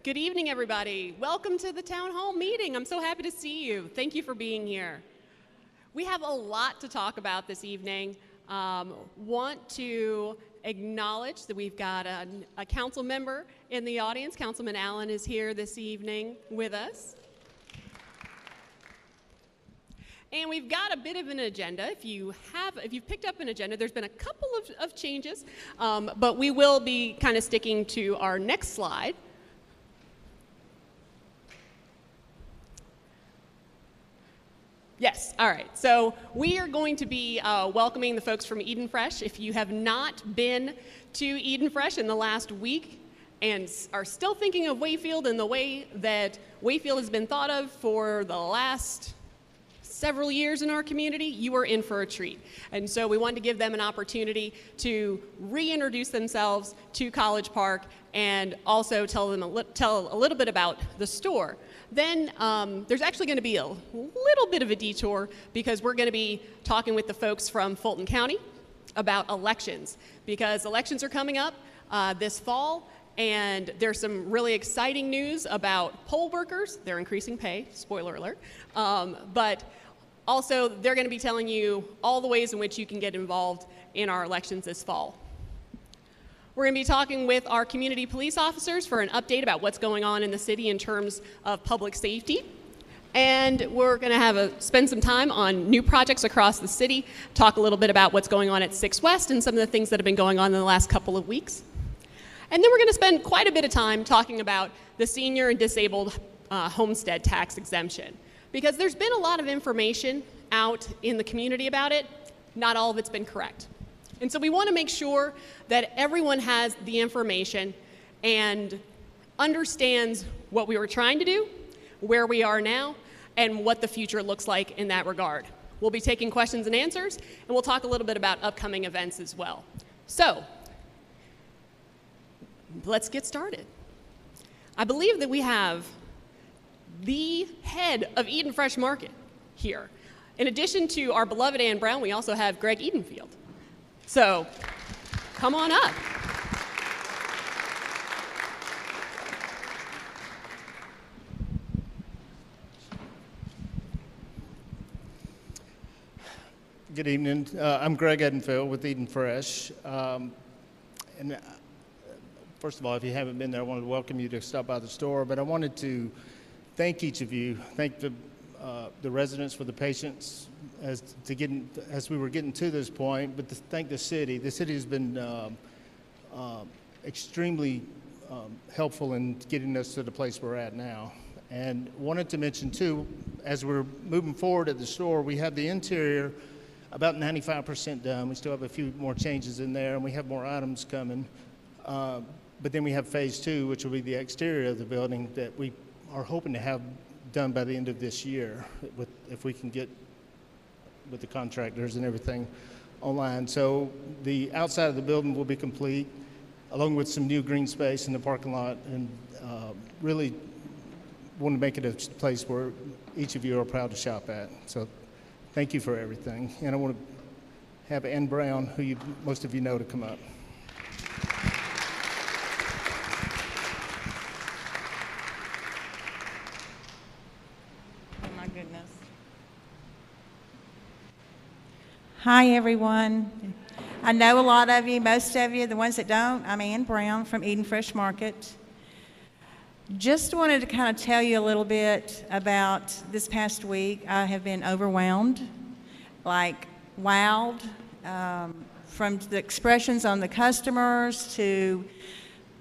Good evening, everybody. Welcome to the town hall meeting. I'm so happy to see you. Thank you for being here. We have a lot to talk about this evening. Want to acknowledge that we've got a council member in the audience. Councilman Allen is here this evening with us. And we've got a bit of an agenda. If you've picked up an agenda, there's been a couple of changes, but we will be kind of sticking to our next slide. Yes, all right. So we are going to be welcoming the folks from Eden Fresh. If you have not been to Eden Fresh in the last week and are still thinking of Wayfield in the way that Wayfield has been thought of for the last several years in our community, you are in for a treat. And so we wanted to give them an opportunity to reintroduce themselves to College Park and also tell a little bit about the store. Then there's actually going to be a little bit of a detour because we're going to be talking with the folks from Fulton County about elections, because elections are coming up this fall, and there's some really exciting news about poll workers. They're increasing pay, spoiler alert, but also they're going to be telling you all the ways in which you can get involved in our elections this fall. We're going to be talking with our community police officers for an update about what's going on in the city in terms of public safety. And we're going to spend some time on new projects across the city, talk a little bit about what's going on at 6 West and some of the things that have been going on in the last couple of weeks. And then we're going to spend quite a bit of time talking about the senior and disabled homestead tax exemption, because there's been a lot of information out in the community about it. Not all of it's been correct. And so we want to make sure that everyone has the information and understands what we were trying to do, where we are now, and what the future looks like in that regard. We'll be taking questions and answers, and we'll talk a little bit about upcoming events as well. So let's get started. I believe that we have the head of Eden Fresh Market here. In addition to our beloved Ann Brown, we also have Greg Edenfield. So, come on up. Good evening. I'm Greg Edenfield with Eden Fresh. First of all, if you haven't been there, I wanted to welcome you to stop by the store. But I wanted to thank each of you, thank the residents for the patience as we were getting to this point, but to thank the city. The city has been extremely helpful in getting us to the place we're at now. And wanted to mention too, as we're moving forward at the store, we have the interior about 95% done. We still have a few more changes in there, and we have more items coming. But then we have phase 2, which will be the exterior of the building that we are hoping to have done by the end of this year, if we can get with the contractors and everything online. So the outside of the building will be complete, along with some new green space in the parking lot, and really want to make it a place where each of you are proud to shop at. So thank you for everything. And I want to have Ann Brown, who most of you know, to come up. Hi, everyone. I know a lot of you, most of you, the ones that don't, I'm Ann Brown from Eden Fresh Market. Just wanted to kind of tell you a little bit about this past week. I have been overwhelmed, like wowed, from the expressions on the customers to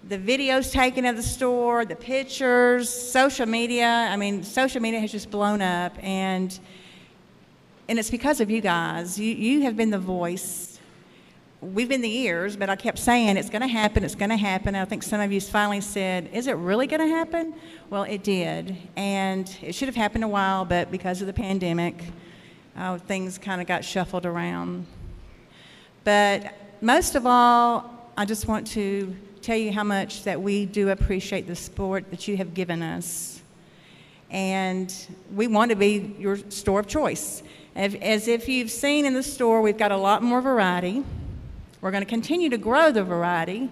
the videos taken of the store, the pictures, social media. I mean, social media has just blown up, and it's because of you guys. You have been the voice. We've been the ears, but I kept saying, it's going to happen, it's going to happen. I think some of you finally said, is it really going to happen? Well, it did. And it should have happened a while, but because of the pandemic, things kind of got shuffled around. But most of all, I just want to tell you how much that we do appreciate the support that you have given us. And we want to be your store of choice. As if you've seen in the store, we've got a lot more variety. We're going to continue to grow the variety.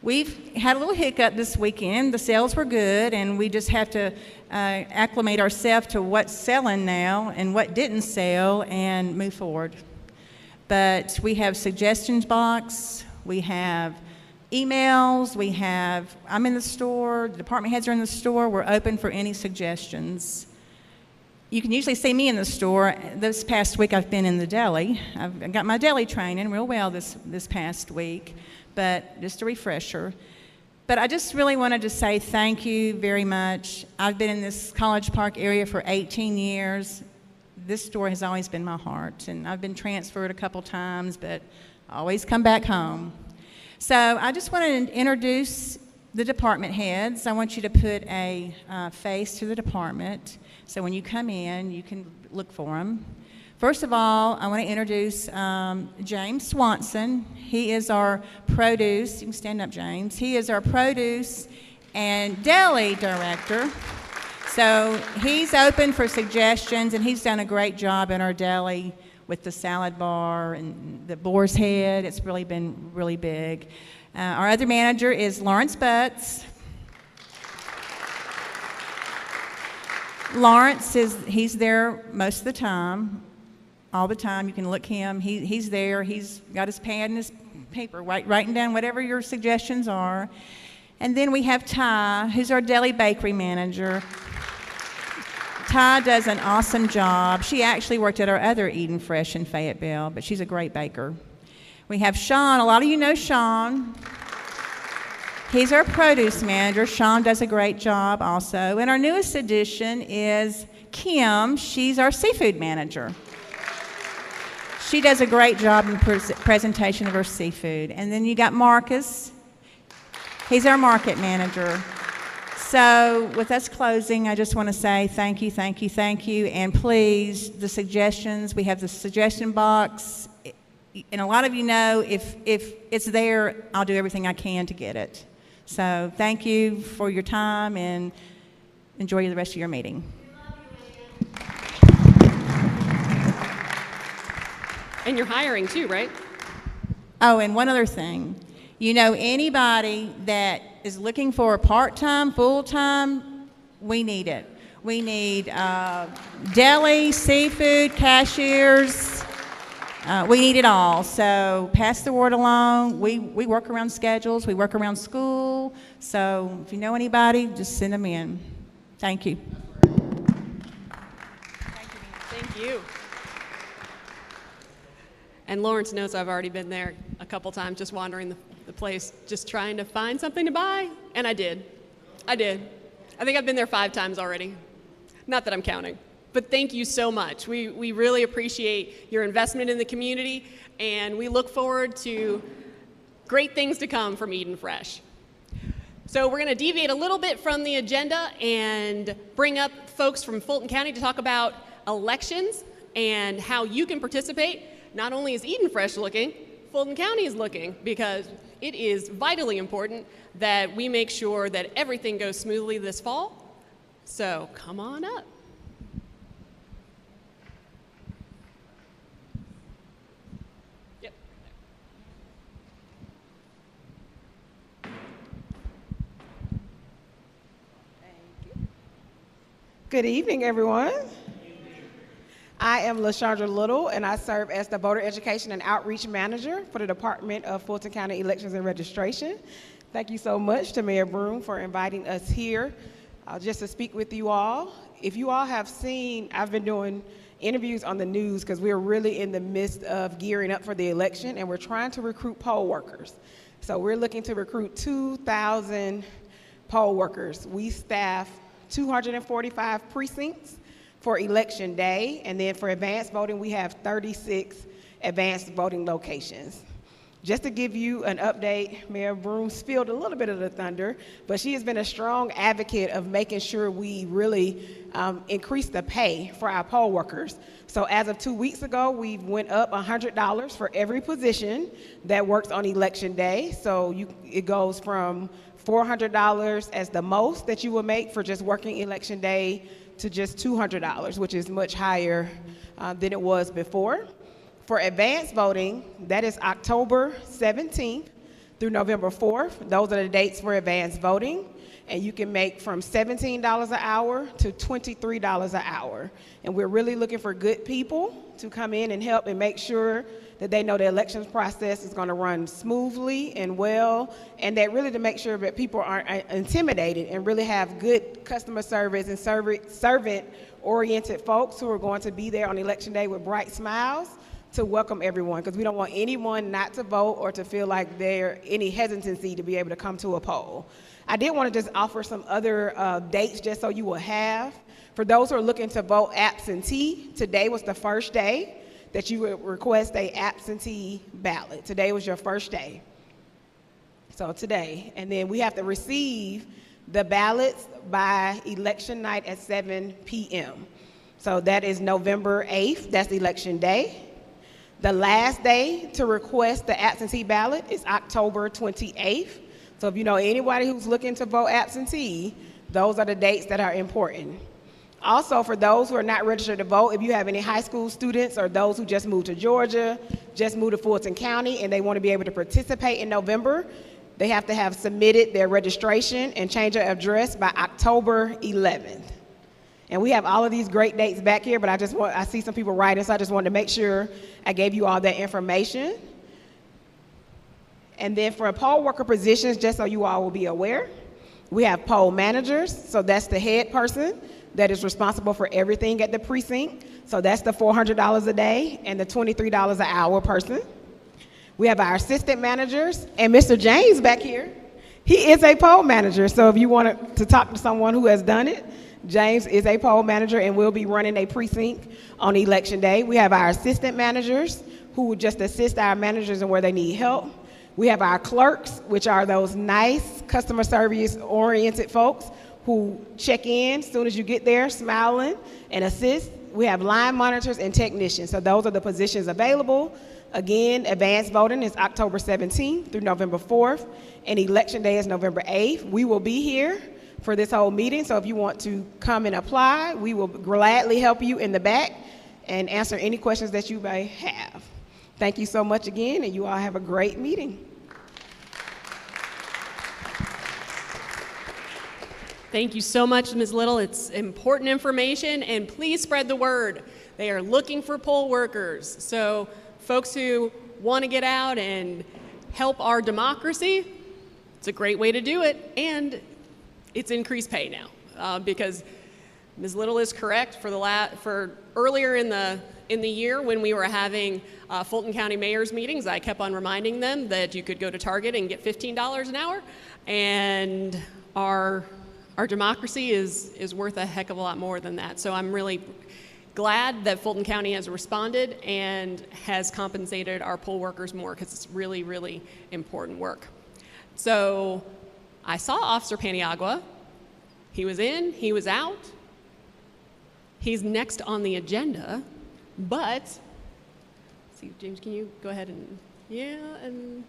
We've had a little hiccup this weekend. The sales were good, and we just have to acclimate ourselves to what's selling now and what didn't sell and move forward. But we have suggestions box, we have emails, I'm in the store, the department heads are in the store, we're open for any suggestions. You can usually see me in the store. This past week I've been in the deli. I've got my deli training real well this past week, but just a refresher. But I just really wanted to say thank you very much. I've been in this College Park area for 18 years. This store has always been my heart, and I've been transferred a couple times, but I always come back home. So I just wanted to introduce the department heads. I want you to put a face to the department, so when you come in, you can look for them. First of all, I want to introduce James Swanson. He is our produce, you can stand up, James. He is our produce and deli director. So he's open for suggestions, and he's done a great job in our deli with the salad bar and the boar's head. It's really been really big. Our other manager is Lawrence Butts. Lawrence he's there most of the time, all the time. You can look him. He's there. He's got his pad and his paper, writing down whatever your suggestions are. And then we have Ty, who's our deli bakery manager. Ty does an awesome job. She actually worked at our other Eden Fresh in Fayetteville, but she's a great baker. We have Sean. A lot of you know Sean. He's our produce manager. Sean does a great job also. And our newest addition is Kim. She's our seafood manager. She does a great job in presentation of her seafood. And then you got Marcus. He's our market manager. So with us closing, I just want to say thank you, thank you, thank you. And please, the suggestions, we have the suggestion box. And a lot of you know if it's there, I'll do everything I can to get it. So thank you for your time, and enjoy the rest of your meeting. And you're hiring too, right? Oh, and one other thing. You know, anybody that is looking for a part-time, full-time, we need it. We need deli, seafood, cashiers. We need it all. So pass the word along. We work around schedules. We work around school. So if you know anybody, just send them in. Thank you. Thank you. And Lawrence knows I've already been there a couple times, just wandering the place, just trying to find something to buy. And I did. I think I've been there 5 times already. Not that I'm counting. But thank you so much. We really appreciate your investment in the community, and we look forward to great things to come from Eden Fresh. So we're going to deviate a little bit from the agenda and bring up folks from Fulton County to talk about elections and how you can participate. Not only is Eden Fresh looking, Fulton County is looking, because it is vitally important that we make sure that everything goes smoothly this fall. So come on up. Good evening, everyone. I am LaShondra Little, and I serve as the Voter Education and Outreach Manager for the Department of Fulton County Elections and Registration. Thank you so much to Mayor Broome for inviting us here just to speak with you all. If you all have seen, I've been doing interviews on the news because we're really in the midst of gearing up for the election, and we're trying to recruit poll workers. So we're looking to recruit 2,000 poll workers. We staff 245 precincts for election day, and then for advanced voting, we have 36 advanced voting locations. Just to give you an update, Mayor Broome spilled a little bit of the thunder, but she has been a strong advocate of making sure we really increase the pay for our poll workers. So as of 2 weeks ago, we went up $100 for every position that works on election day. So it goes from $400 as the most that you will make for just working election day to just $200, which is much higher than it was before. For advanced voting, that is October 17th through November 4th. Those are the dates for advanced voting. And you can make from $17 an hour to $23 an hour. And we're really looking for good people to come in and help and make sure that they know the elections process is going to run smoothly and well, and that really to make sure that people aren't intimidated and really have good customer service and servant-oriented folks who are going to be there on election day with bright smiles to welcome everyone, because we don't want anyone not to vote or to feel like they're any hesitancy to be able to come to a poll. I did want to just offer some other dates just so you will have. For those who are looking to vote absentee, today was the first day that you would request a absentee ballot. Today was your first day. So today, and then we have to receive the ballots by election night at 7 p.m. So that is November 8th, that's election day. The last day to request the absentee ballot is October 28th. So if you know anybody who's looking to vote absentee, those are the dates that are important. Also, for those who are not registered to vote, if you have any high school students or those who just moved to Georgia, just moved to Fulton County, and they want to be able to participate in November, they have to have submitted their registration and change their address by October 11th. And we have all of these great dates back here, but I see some people writing, so I just wanted to make sure I gave you all that information. And then for poll worker positions, just so you all will be aware, we have poll managers, so that's the head person that is responsible for everything at the precinct. So that's the $400 a day and the $23 an hour person. We have our assistant managers, and Mr. James back here, he is a poll manager. So if you want to talk to someone who has done it, James is a poll manager and will be running a precinct on election day. We have our assistant managers who will just assist our managers in where they need help. We have our clerks, which are those nice customer service oriented folks who check in as soon as you get there, smiling and assist. We have line monitors and technicians. So those are the positions available. Again, advanced voting is October 17th through November 4th, and election day is November 8th. We will be here for this whole meeting, so if you want to come and apply, we will gladly help you in the back and answer any questions that you may have. Thank you so much again, and you all have a great meeting. Thank you so much, Ms. Little. It's important information, and please spread the word. They are looking for poll workers. So folks who want to get out and help our democracy, it's a great way to do it, and it's increased pay now because Ms. Little is correct. For earlier in the year when we were having Fulton County Mayor's meetings, I kept on reminding them that you could go to Target and get $15 an hour, and our democracy is worth a heck of a lot more than that. So I'm really glad that Fulton County has responded and has compensated our poll workers more, because it's really, really important work. So I saw Officer Paniagua. He was in, he was out. He's next on the agenda, but, let's see, James, can you go ahead and, and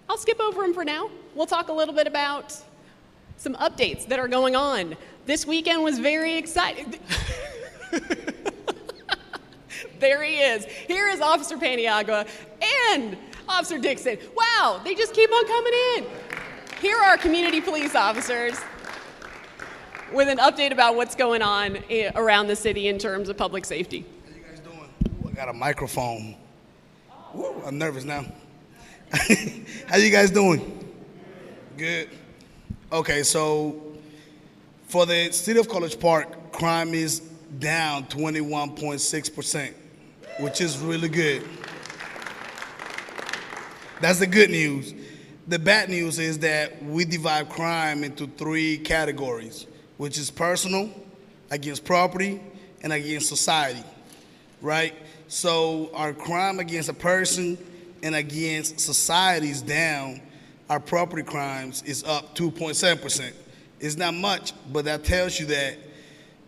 I'll skip over him for now. We'll talk a little bit about some updates that are going on. This weekend was very exciting. There he is. Here is Officer Paniagua and Officer Dixon. Wow, they just keep on coming in. Here are our community police officers with an update about what's going on around the city in terms of public safety. How you guys doing? Ooh, I got a microphone. Ooh, I'm nervous now. How you guys doing? Good. Okay, so for the city of College Park, crime is down 21.6%, which is really good. That's the good news. The bad news is that we divide crime into 3 categories, which is personal, against property, and against society, right? So our crime against a person and against society is down. Our property crimes is up 2.7%. It's not much, but that tells you that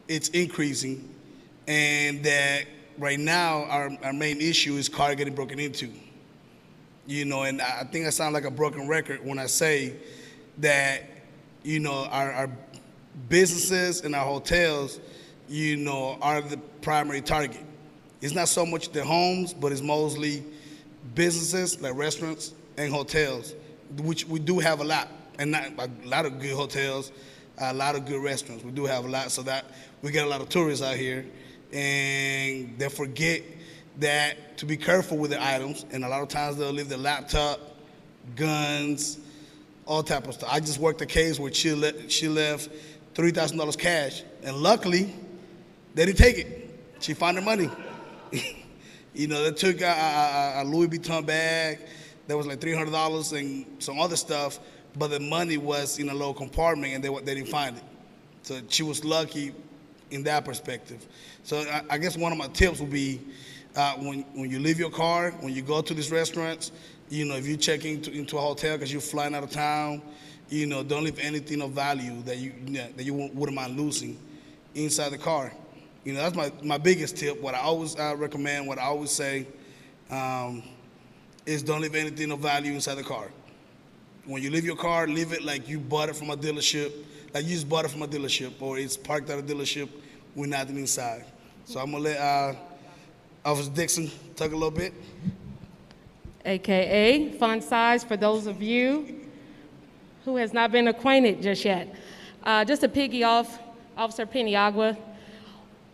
it's increasing, and that right now our main issue is car getting broken into. You know, and I think I sound like a broken record when I say that, you know, our businesses and our hotels, you know, are the primary target. It's not so much the homes, but it's mostly businesses like restaurants and hotels, which we do have a lot, and not a lot of good hotels, a lot of good restaurants. We do have a lot, so that we get a lot of tourists out here, and they forget that to be careful with their items, and a lot of times they'll leave their laptop, guns, all type of stuff. I just worked a case where she left $3,000 cash, and luckily they didn't take it. She found her money. You know, they took a Louis Vuitton bag that was like $300 and some other stuff, but the money was in a low compartment and they didn't find it. So she was lucky in that perspective. So I guess one of my tips would be when you leave your car, when you go to these restaurants, you know, if you check into a hotel because you're flying out of town, you know, don't leave anything of value that you wouldn't mind losing inside the car. You know, that's my biggest tip. What I always recommend, what I always say, is don't leave anything of value inside the car. When you leave your car, leave it like you bought it from a dealership, like you just bought it from a dealership, or it's parked at a dealership with nothing inside. So I'm gonna let Officer Dixon talk a little bit. AKA fun size for those of you who has not been acquainted just yet. Just to piggy off Officer Peniagua,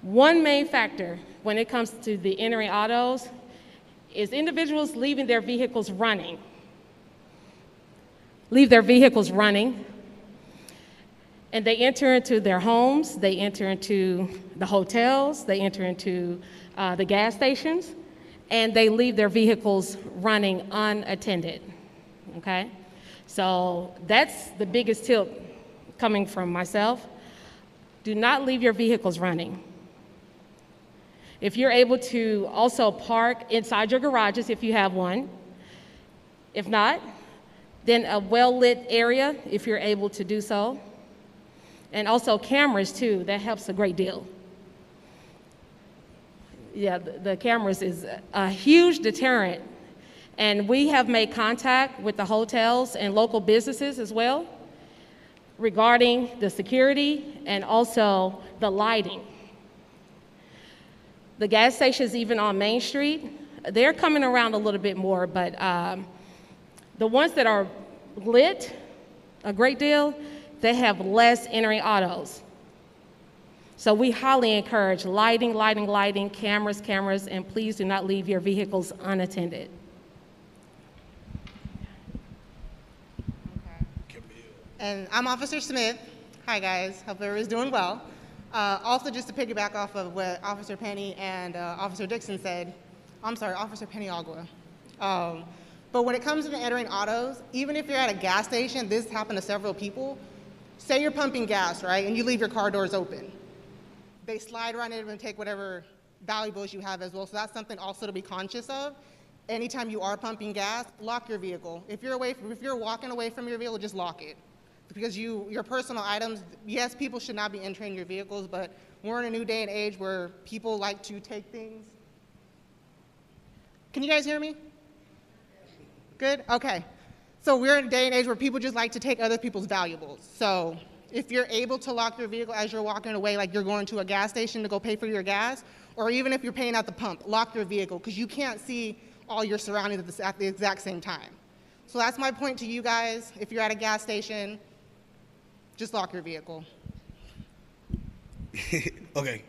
one main factor when it comes to the entering autos is individuals leaving their vehicles running. Leave their vehicles running, and they enter into their homes, they enter into the hotels, they enter into the gas stations, and they leave their vehicles running unattended, okay? So that's the biggest tip coming from myself. Do not leave your vehicles running. If you're able to also park inside your garages if you have one, if not, then a well-lit area if you're able to do so. And also cameras too, that helps a great deal. Yeah, the cameras is a huge deterrent. And we have made contact with the hotels and local businesses as well regarding the security and also the lighting. The gas stations, even on Main Street, they're coming around a little bit more, but the ones that are lit a great deal, they have less entering autos. So we highly encourage lighting, cameras, and please do not leave your vehicles unattended. And I'm Officer Smith. Hi guys, hope everyone's doing well. Also, just to piggyback off of what Officer Penny and Officer Dixon said, I'm sorry, Officer Peniagua. But when it comes to entering autos, even if you're at a gas station, this happened to several people. Say you're pumping gas, right, and you leave your car doors open. They slide right in and take whatever valuables you have as well. So that's something also to be conscious of. Anytime you are pumping gas, lock your vehicle. If you're walking away from your vehicle, just lock it. Because your personal items, yes, people should not be entering your vehicles, but we're in a new day and age where people like to take things. Can you guys hear me? Good? Okay. So we're in a day and age where people just like to take other people's valuables. So if you're able to lock your vehicle as you're walking away, like you're going to a gas station to go pay for your gas, or even if you're paying at the pump, lock your vehicle, because you can't see all your surroundings at the exact same time. So that's my point to you guys. If you're at a gas station, just lock your vehicle. Okay.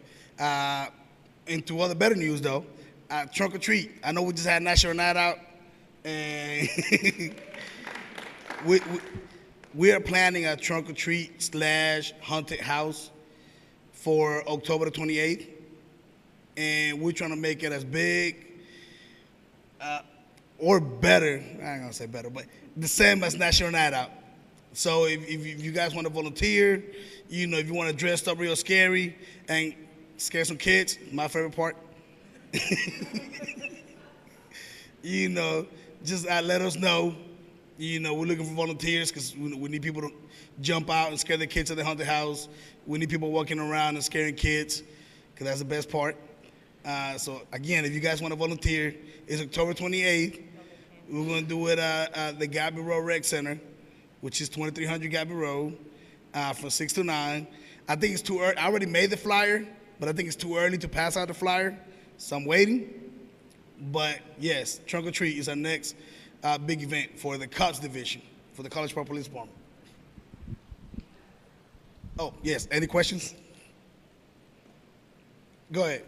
Into other better news though, trunk or treat. I know we just had National Night Out, and we are planning a trunk or treat / haunted house for October the 28th, and we're trying to make it as big or better. I ain't gonna say better, but the same as National Night Out. So if you guys want to volunteer, you know, if you want to dress up real scary and scare some kids, my favorite part, you know, just let us know. You know, we're looking for volunteers because we need people to jump out and scare the kids at the haunted house. We need people walking around and scaring kids because that's the best part. So again, if you guys want to volunteer, it's October 28th. We're going to do it at the Gabby Road Rec Center, which is 2300 Gabby Road, from 6 to 9. I think it's too early. I already made the flyer, but I think it's too early to pass out the flyer, so I'm waiting. But yes, trunk or treat is our next big event for the Cuts division, for the College Park Police Department. Oh, yes, any questions? Go ahead.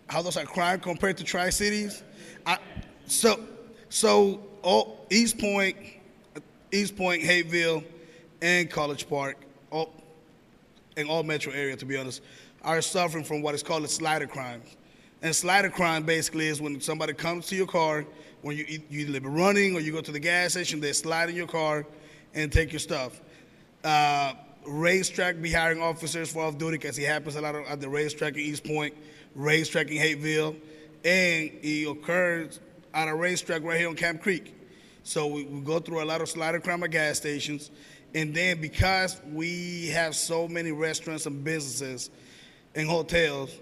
How those are crime compared to Tri-Cities? East Point, Hateville, and College Park, and all metro area, to be honest, are suffering from what is called a slider crime. And slider crime basically is when somebody comes to your car, when you either be running or you go to the gas station, they slide in your car and take your stuff. Racetrack be hiring officers for off duty because it happens a lot at the racetrack in East Point, racetrack in Hateville, and it occurs at a racetrack right here on Camp Creek. So we go through a lot of slider crime at gas stations. And then because we have so many restaurants and businesses and hotels,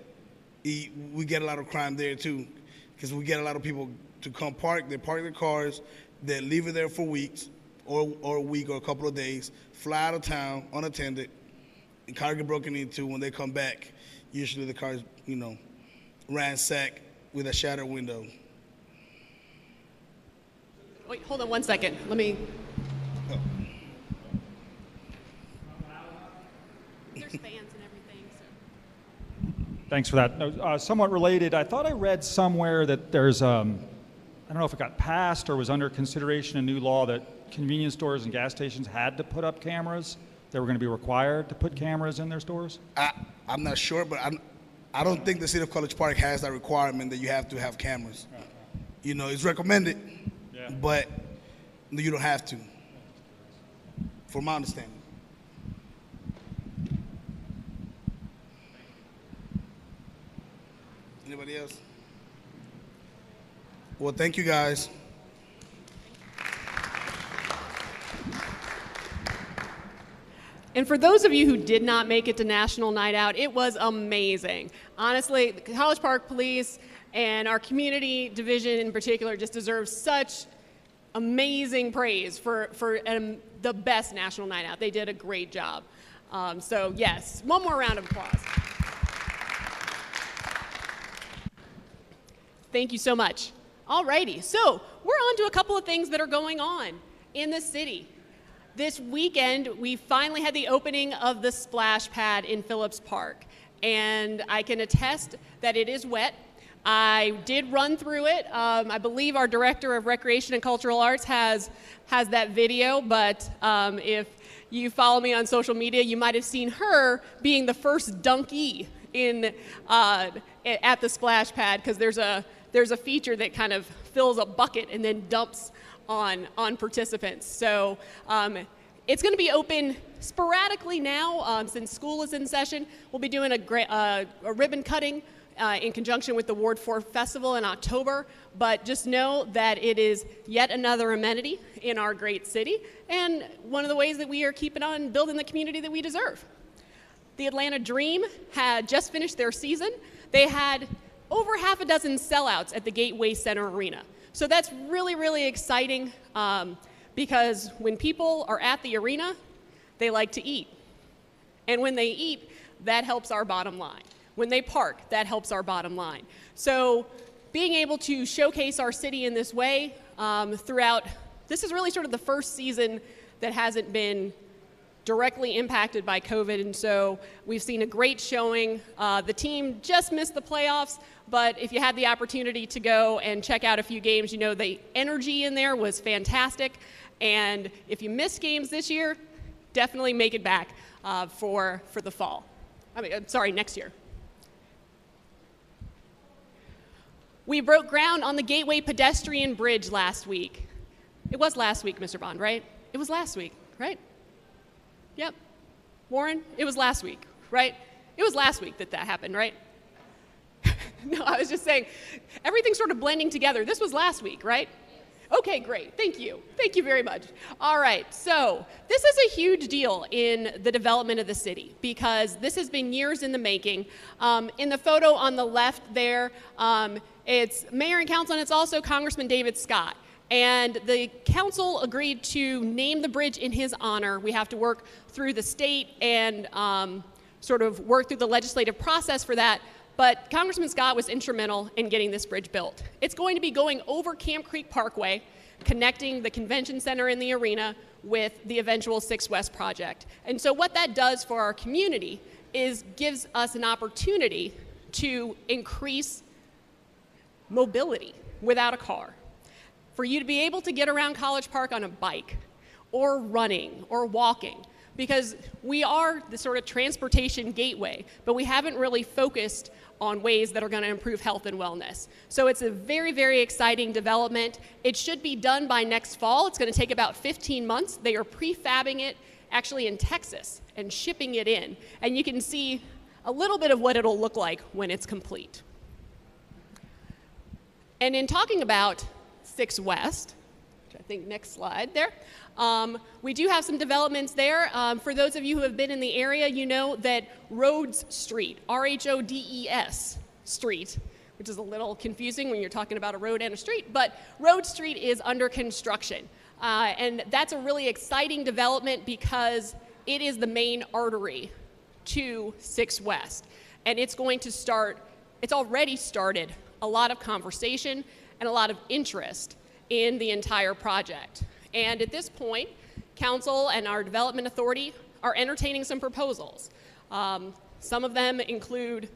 we get a lot of crime there too. Because we get a lot of people to come park, they park their cars, they leave it there for weeks or a week or a couple of days, fly out of town unattended, and car get broken into. When they come back, usually the car's, ransacked with a shattered window. Wait, hold on one second. Let me. Oh. There's fans and everything. So. Thanks for that. No, somewhat related, I thought I read somewhere that there's, I don't know if it got passed or was under consideration, a new law that convenience stores and gas stations had to put up cameras. They were going to be required to put cameras in their stores? I'm not sure, but I don't think the city of College Park has that requirement that you have to have cameras. It's recommended, but you don't have to, from my understanding. Anybody else? Well, thank you guys. And for those of you who did not make it to National Night Out, it was amazing. Honestly, the College Park Police and our community division in particular just deserve such amazing praise for the best National Night Out. They did a great job. So yes, one more round of applause. Thank you so much. Alrighty, so we're on to a couple of things that are going on in the city. This weekend, we finally had the opening of the splash pad in Phillips Park, and I can attest that it is wet. I did run through it. I believe our Director of Recreation and Cultural Arts has that video, but if you follow me on social media, you might have seen her being the first donkey at the splash pad, because there's a feature that kind of fills a bucket and then dumps on participants. So it's going to be open sporadically now since school is in session. We'll be doing a ribbon cutting in conjunction with the Ward 4 Festival in October, but just know that it is yet another amenity in our great city, and one of the ways that we are keeping on building the community that we deserve. The Atlanta Dream had just finished their season. They had over half a dozen sellouts at the Gateway Center Arena. So that's really, really exciting because when people are at the arena, they like to eat. And when they eat, that helps our bottom line. When they park, that helps our bottom line. So being able to showcase our city in this way throughout, this is really sort of the first season that hasn't been directly impacted by COVID, and so we've seen a great showing. The team just missed the playoffs, but if you had the opportunity to go and check out a few games, you know the energy in there was fantastic, and if you missed games this year, definitely make it back for the fall. Next year. We broke ground on the Gateway Pedestrian Bridge last week. It was last week, Mr. Bond, right? It was last week, right? Yep. Warren, it was last week, right? It was last week that happened, right? No, I was just saying, everything's sort of blending together. This was last week, right? Okay, great. Thank you. Thank you very much. All right, so this is a huge deal in the development of the city because this has been years in the making. In the photo on the left there, it's mayor and council, and it's also Congressman David Scott. And the council agreed to name the bridge in his honor. We have to work through the state and sort of work through the legislative process for that, but Congressman Scott was instrumental in getting this bridge built. It's going to be going over Camp Creek Parkway, connecting the convention center and the arena with the eventual 6 West project. And so what that does for our community is gives us an opportunity to increase mobility without a car. For you to be able to get around College Park on a bike or running or walking, because we are the sort of transportation gateway, but we haven't really focused on ways that are going to improve health and wellness. So it's a very, very exciting development. It should be done by next fall. It's going to take about 15 months. They are prefabbing it actually in Texas and shipping it in. And you can see a little bit of what it'll look like when it's complete. And in talking about 6 West, which I think next slide there, we do have some developments there. For those of you who have been in the area, you know that Rhodes Street, R-H-O-D-E-S Street, which is a little confusing when you're talking about a road and a street, but Rhodes Street is under construction. And that's a really exciting development because it is the main artery to 6 West. And it's going to start, it's already started a lot of conversation and a lot of interest in the entire project. And at this point, council and our development authority are entertaining some proposals. Some of them include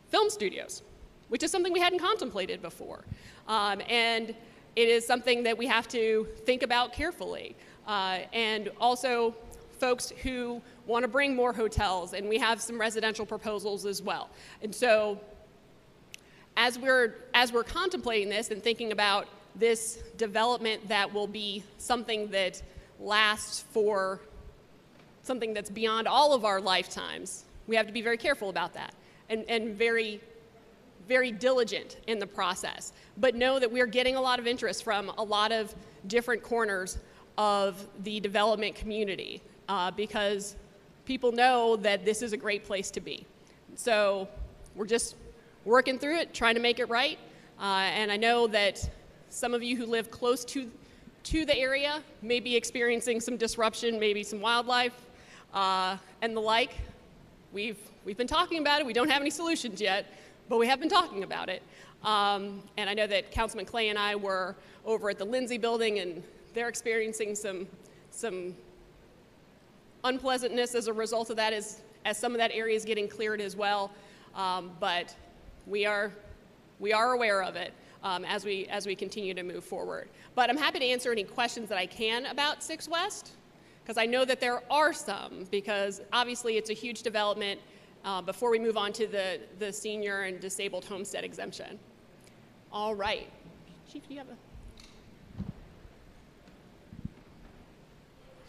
film studios, which is something we hadn't contemplated before. And it is something that we have to think about carefully. And also folks who want to bring more hotels, and we have some residential proposals as well. And so as we're contemplating this and thinking about this development that will be something that lasts for something that's beyond all of our lifetimes, we have to be very careful about that and very, very diligent in the process. But know that we're getting a lot of interest from a lot of different corners of the development community because people know that this is a great place to be. So we're just working through it, trying to make it right. And I know that some of you who live close to the area may be experiencing some disruption, maybe some wildlife and the like. We've been talking about it. We don't have any solutions yet, but we have been talking about it. And I know that Councilman Clay and I were over at the Lindsay building, and they're experiencing some unpleasantness as a result of that as some of that area is getting cleared as well. But we are aware of it as we continue to move forward. But I'm happy to answer any questions that I can about 6 West, because I know that there are some, because obviously it's a huge development before we move on to the senior and disabled homestead exemption. All right. Chief, do you have a...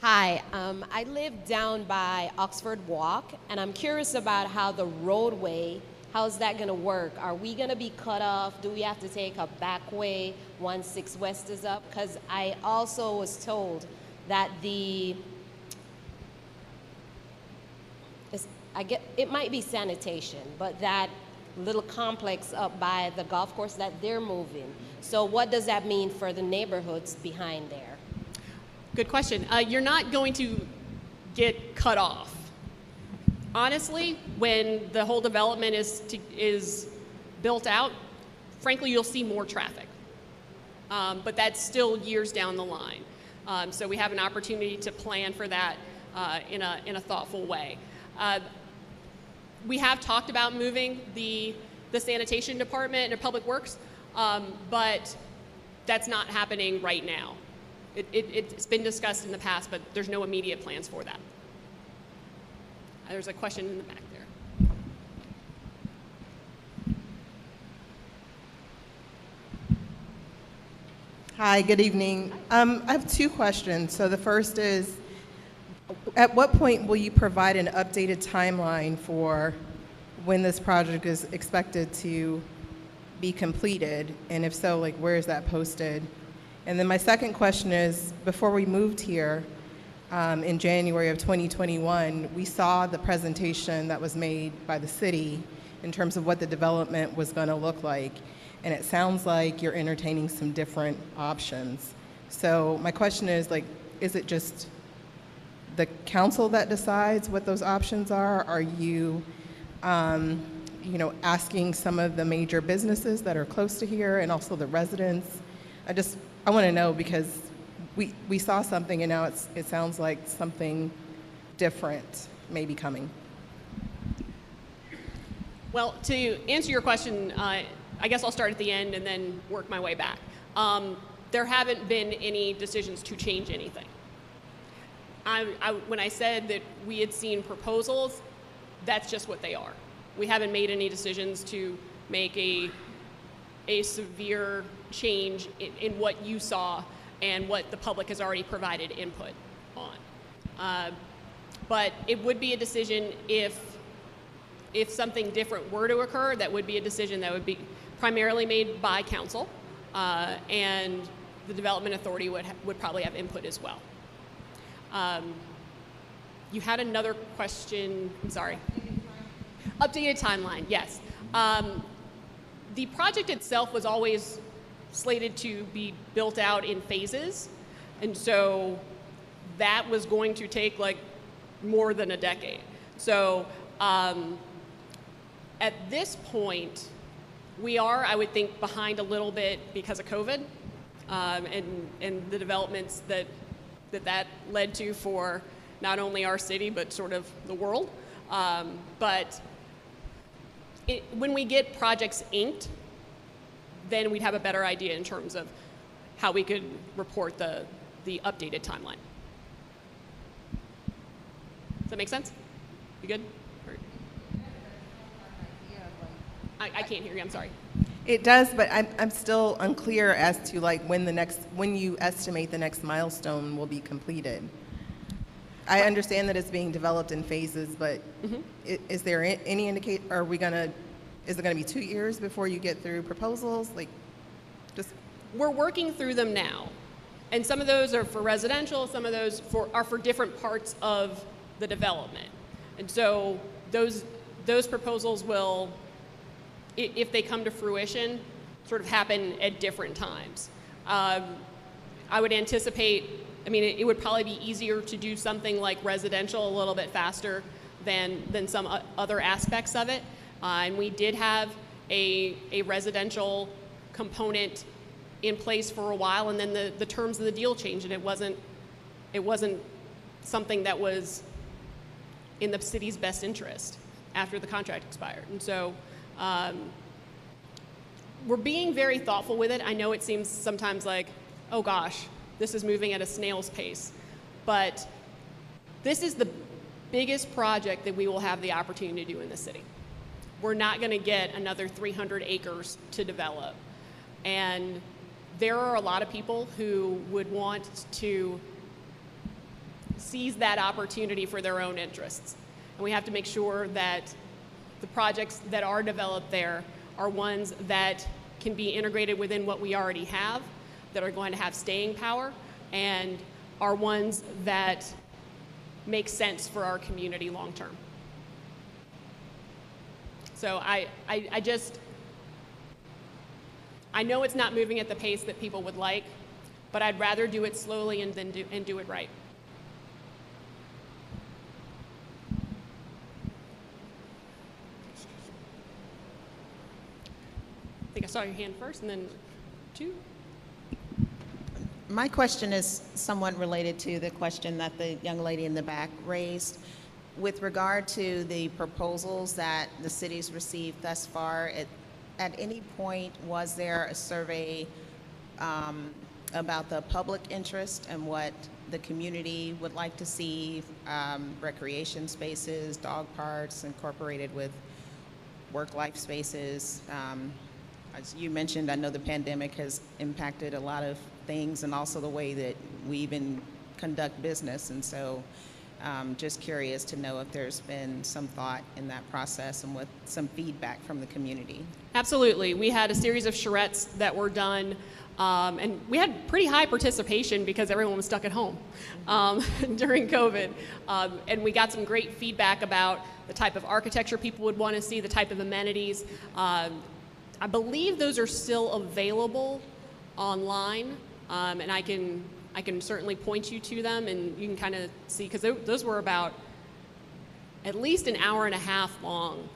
Hi, I live down by Oxford Walk, and I'm curious about how the roadway, how's that going to work? Are we going to be cut off? Do we have to take a back way once 6 West is up? Because I also was told that it might be sanitation, but that little complex up by the golf course that they're moving. So what does that mean for the neighborhoods behind there? Good question. You're not going to get cut off. Honestly, when the whole development is built out, frankly, you'll see more traffic. But that's still years down the line. So we have an opportunity to plan for that in a thoughtful way. We have talked about moving the sanitation department and Public Works, but that's not happening right now. It's been discussed in the past, but there's no immediate plans for that. There's a question in the back there. Hi, good evening. I have 2 questions. So the first is, at what point will you provide an updated timeline for when this project is expected to be completed? And if so, like, where is that posted? And then my second question is, before we moved here in January of 2021, we saw the presentation that was made by the city in terms of what the development was going to look like. And it sounds like you're entertaining some different options. So my question is, like, is it just the council that decides what those options are? Are you, asking some of the major businesses that are close to here and also the residents? I want to know because we saw something and now it sounds like something different may be coming. Well, to answer your question, I guess I'll start at the end and then work my way back. There haven't been any decisions to change anything. When I said that we had seen proposals, that's just what they are. We haven't made any decisions to make a severe change in what you saw and what the public has already provided input on. But it would be a decision if something different were to occur, that would be a decision that would be primarily made by council, and the development authority would probably have input as well. You had another question, I'm sorry. Updated timeline, yes. The project itself was always slated to be built out in phases, and so that was going to take like more than a decade. So at this point, we are, I would think, behind a little bit because of COVID and the developments that led to for not only our city, but sort of the world. But when we get projects inked, then we'd have a better idea in terms of how we could report the updated timeline. Does that make sense? You good? I can't hear you, I'm sorry. It does, but I'm still unclear as to like when you estimate the next milestone will be completed. I understand that it's being developed in phases, but is there any indicate? Is it gonna be 2 years before you get through proposals? We're working through them now, and some of those are for residential. Some of those are for different parts of the development, and so those proposals will, if they come to fruition, sort of happen at different times. I would anticipate, it would probably be easier to do something like residential a little bit faster than some other aspects of it. And we did have a residential component in place for a while, and then the terms of the deal changed, and it wasn't something that was in the city's best interest after the contract expired. And so we're being very thoughtful with it. I know it seems sometimes like, oh gosh, this is moving at a snail's pace, but this is the biggest project that we will have the opportunity to do in the city. We're not going to get another 300 acres to develop, and there are a lot of people who would want to seize that opportunity for their own interests, and we have to make sure that the projects that are developed there are ones that can be integrated within what we already have, that are going to have staying power, and are ones that make sense for our community long term. So I know it's not moving at the pace that people would like, but I'd rather do it slowly and do it right. I think I saw your hand first, and then two. My question is somewhat related to the question that the young lady in the back raised. With regard to the proposals that the city's received thus far, at any point was there a survey about the public interest and what the community would like to see, recreation spaces, dog parks incorporated with work-life spaces? As you mentioned, I know the pandemic has impacted a lot of things and also the way that we even conduct business. And so just curious to know if there's been some thought in that process and with some feedback from the community. Absolutely. We had a series of charrettes that were done, and we had pretty high participation because everyone was stuck at home during COVID. And we got some great feedback about the type of architecture people would want to see, the type of amenities. I believe those are still available online, and I I can certainly point you to them, and you can kind of see, because those were about at least an hour and a half long,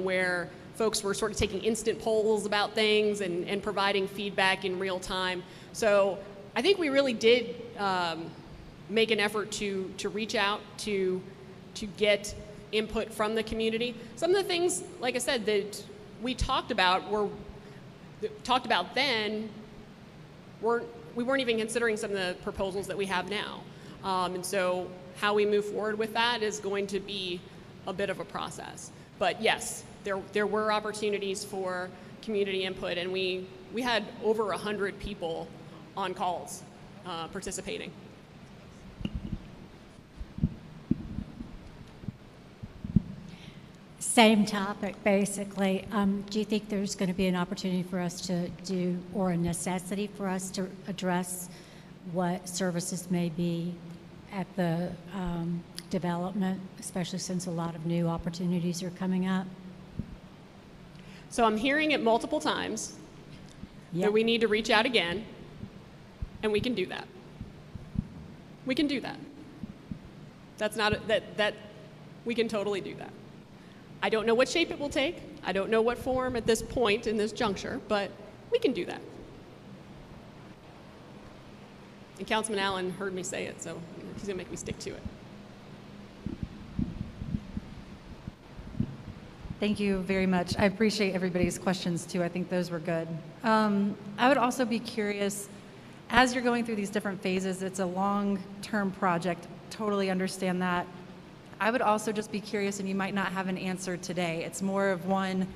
where folks were sort of taking instant polls about things and providing feedback in real time. So I think we really did make an effort to reach out to get input from the community. Some of the things, like I said, that we talked about then, we weren't even considering some of the proposals that we have now. And so how we move forward with that is going to be a bit of a process. But yes, there were opportunities for community input, and we had over 100 people on calls participating. Same topic, basically. Do you think there's going to be an opportunity for us to do, or a necessity for us to address what services may be at the development, especially since a lot of new opportunities are coming up? So I'm hearing it multiple times that Yep. we need to reach out again, and we can do that. We can do that. That's not that we can totally do that. I don't know what shape it will take. I don't know what form at this point in this juncture, but we can do that. And Councilman Allen heard me say it, so he's gonna make me stick to it. Thank you very much. I appreciate everybody's questions too. I think those were good. I would also be curious, as you're going through these different phases, it's a long-term project, totally understand that. I would also just be curious, and you might not have an answer today. It's more of one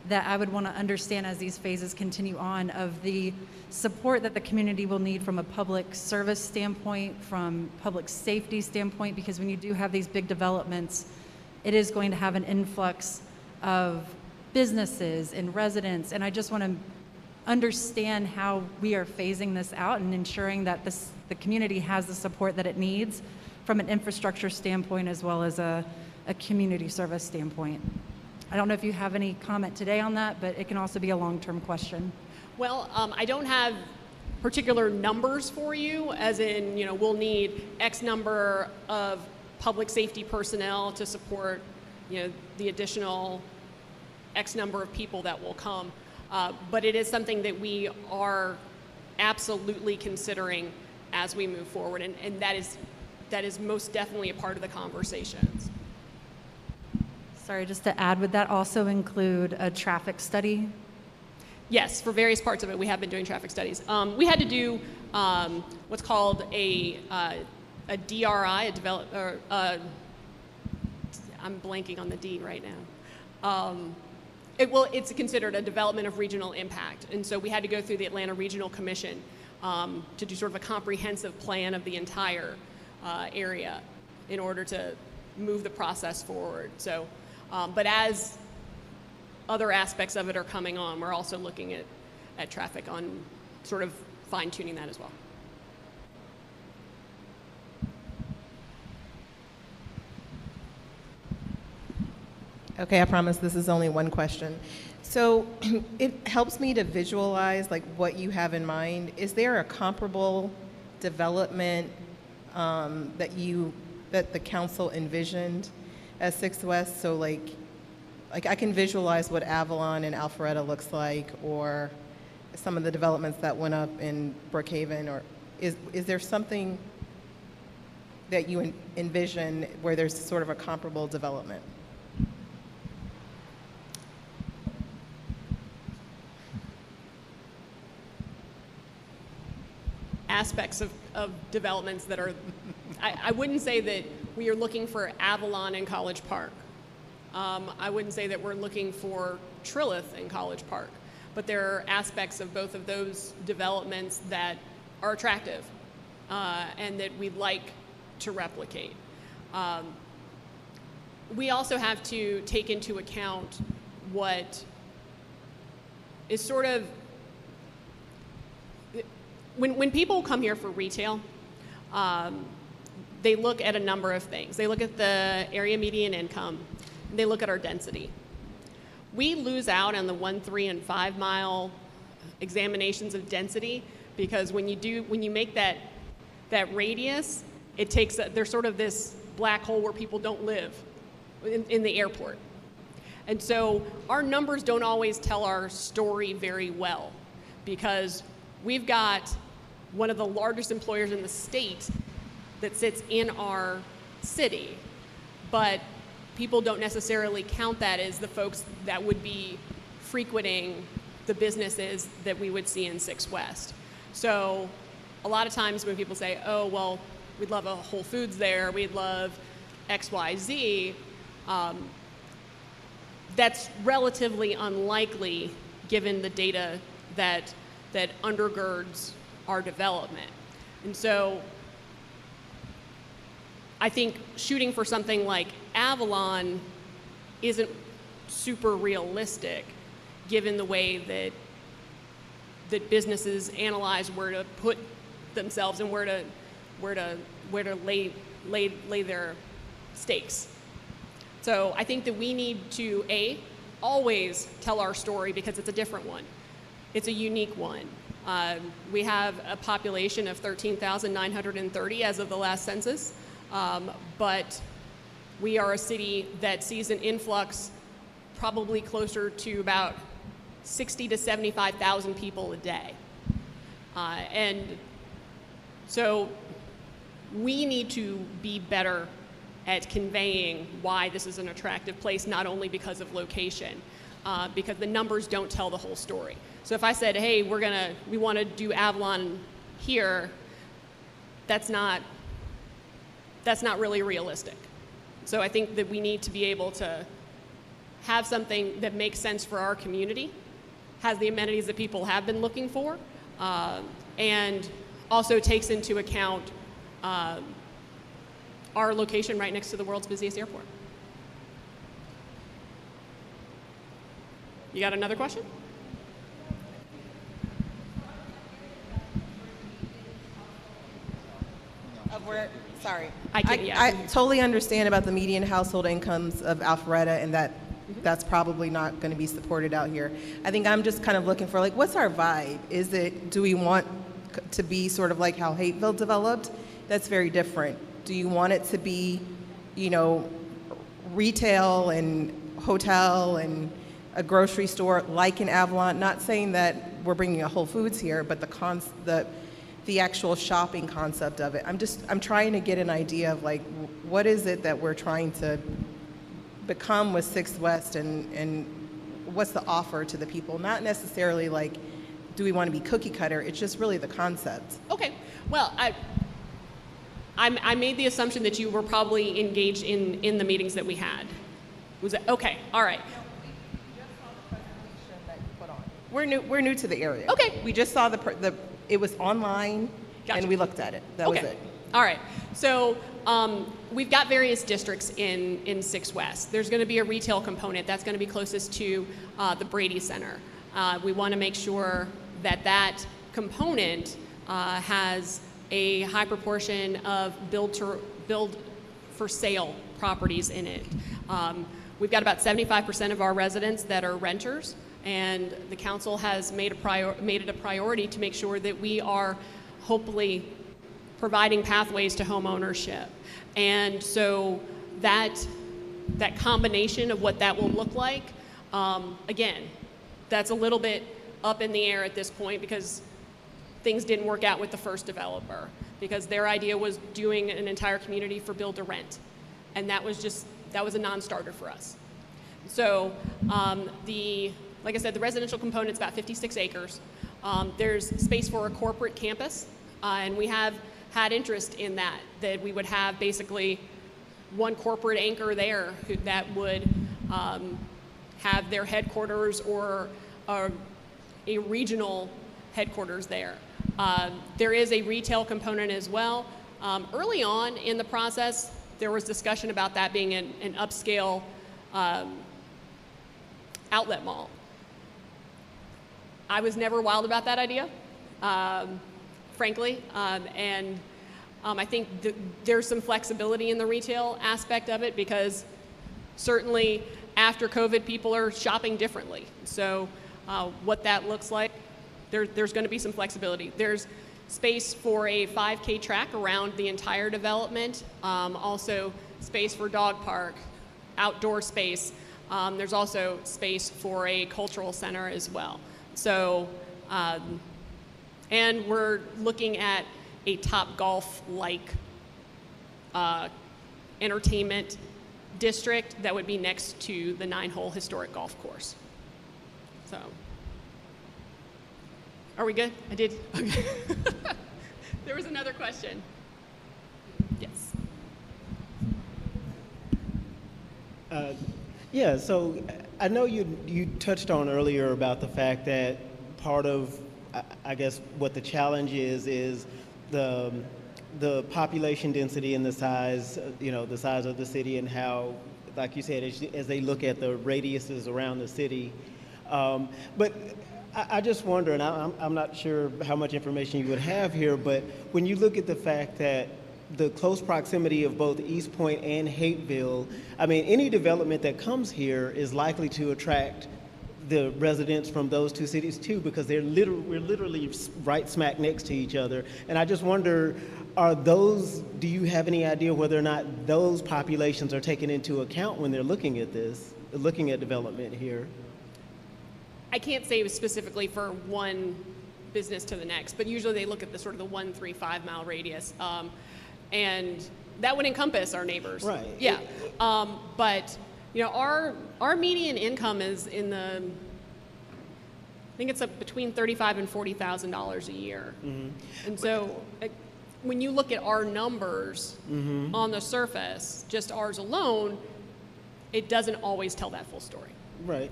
that I would want to understand as these phases continue on, of the support that the community will need from a public service standpoint, from public safety standpoint, because when you do have these big developments, it is going to have an influx of businesses and residents, and I just want to understand how we are phasing this out and ensuring that the community has the support that it needs from an infrastructure standpoint as well as a community service standpoint. I don't know if you have any comment today on that, but it can also be a long-term question. Well, I don't have particular numbers for you, as in, we'll need X number of public safety personnel to support, the additional X number of people that will come. But it is something that we are absolutely considering as we move forward, and that is most definitely a part of the conversations. Sorry, just to add, would that also include a traffic study? Yes, for various parts of it, we have been doing traffic studies. We had to do what's called a DRI, I'm blanking on the D right now. It's considered a development of regional impact, and so we had to go through the Atlanta Regional Commission to do sort of a comprehensive plan of the entire area in order to move the process forward. So, but as other aspects of it are coming on, we're also looking at traffic on sort of fine-tuning that as well. Okay, I promise this is only one question. So it helps me to visualize like what you have in mind. Is there a comparable development that the council envisioned at 6th West? So like I can visualize what Avalon and Alpharetta looks like, or some of the developments that went up in Brookhaven, or is there something that you envision where there's sort of a comparable development? Aspects of developments that are, I wouldn't say that we are looking for Avalon in College Park. I wouldn't say that we're looking for Trilith in College Park, but there are aspects of both of those developments that are attractive and that we'd like to replicate. We also have to take into account what is sort of, when people come here for retail, they look at a number of things. They look at the area median income, and they look at our density. We lose out on the 1, 3, and 5 mile examinations of density, because when you make that that radius, there's sort of this black hole where people don't live in the airport. And so our numbers don't always tell our story very well, because we've got one of the largest employers in the state that sits in our city, but people don't necessarily count that as the folks that would be frequenting the businesses that we would see in 6 West. So a lot of times when people say, oh, well, we'd love a Whole Foods there, we'd love XYZ, that's relatively unlikely given the data that undergirds our development. And so I think shooting for something like Avalon isn't super realistic given the way that businesses analyze where to put themselves and where to lay their stakes. So I think that we need to, always tell our story because it's a different one. It's a unique one. We have a population of 13,930 as of the last census, but we are a city that sees an influx probably closer to about 60 to 75,000 people a day. And so we need to be better at conveying why this is an attractive place, not only because of location, because the numbers don't tell the whole story. So if I said, hey, we want to do Avalon here, that's not really realistic. So I think that we need to be able to have something that makes sense for our community, has the amenities that people have been looking for, and also takes into account our location right next to the world's busiest airport. You got another question? Sorry. I totally understand about the median household incomes of Alpharetta and that that's probably not going to be supported out here. I think I'm just kind of looking for, like, what's our vibe? Do we want to be sort of like how Hateville developed? That's very different. Do you want it to be, retail and hotel and a grocery store like in Avalon? Not saying that we're bringing a Whole Foods here, but the actual shopping concept of it. I'm trying to get an idea of, like, what is it that we're trying to become with 6 West and what's the offer to the people? Not necessarily like, do we want to be cookie cutter? It's just really the concept. Okay. Well, I made the assumption that you were probably engaged in the meetings that we had. Was it? Okay. All right. We're new to the area. Okay. We just saw it was online, Gotcha. and we looked at it. That was it. All right. So we've got various districts in 6 West. There's going to be a retail component that's going to be closest to the Brady Center. We want to make sure that component has a high proportion of build for sale properties in it. We've got about 75% of our residents that are renters, and the council has made it a priority to make sure that we are hopefully providing pathways to home ownership. And so that combination of what that will look like, again, that's a little bit up in the air at this point because things didn't work out with the first developer, because their idea was doing an entire community for build to rent. And that was a non-starter for us. So like I said, the residential component's about 56 acres. There's space for a corporate campus, and we have had interest in that we would have basically one corporate anchor there that would have their headquarters or a regional headquarters there. There is a retail component as well. Early on in the process, there was discussion about that being an upscale outlet mall. I was never wild about that idea, frankly, and I think there's some flexibility in the retail aspect of it, because certainly after COVID, people are shopping differently. So what that looks like, there's going to be some flexibility. There's space for a 5K track around the entire development, also space for dog park, outdoor space. There's also space for a cultural center as well. So, and we're looking at a Topgolf-like entertainment district that would be next to the 9-hole historic golf course. So, are we good? I did? Okay. There was another question. Yes. Yeah, so I know you touched on earlier about the fact that part of, I guess, what the challenge is the population density and the size, the size of the city, and how, like you said, as they look at the radiuses around the city. But I just wonder, and I'm not sure how much information you would have here, but when you look at the fact that the close proximity of both East Point and Hapeville, I mean, any development that comes here is likely to attract the residents from those two cities too, because we're literally right smack next to each other. And I just wonder, do you have any idea whether or not those populations are taken into account when they're looking at this, looking at development here? I can't say specifically for one business to the next, but usually they look at the sort of the 1, 3, 5 mile radius. And that would encompass our neighbors. Right. Yeah. But our median income is in the, I think it's between $35,000 and $40,000 a year. Mm-hmm. And so when you look at our numbers mm-hmm. on the surface, just ours alone, it doesn't always tell that full story. Right.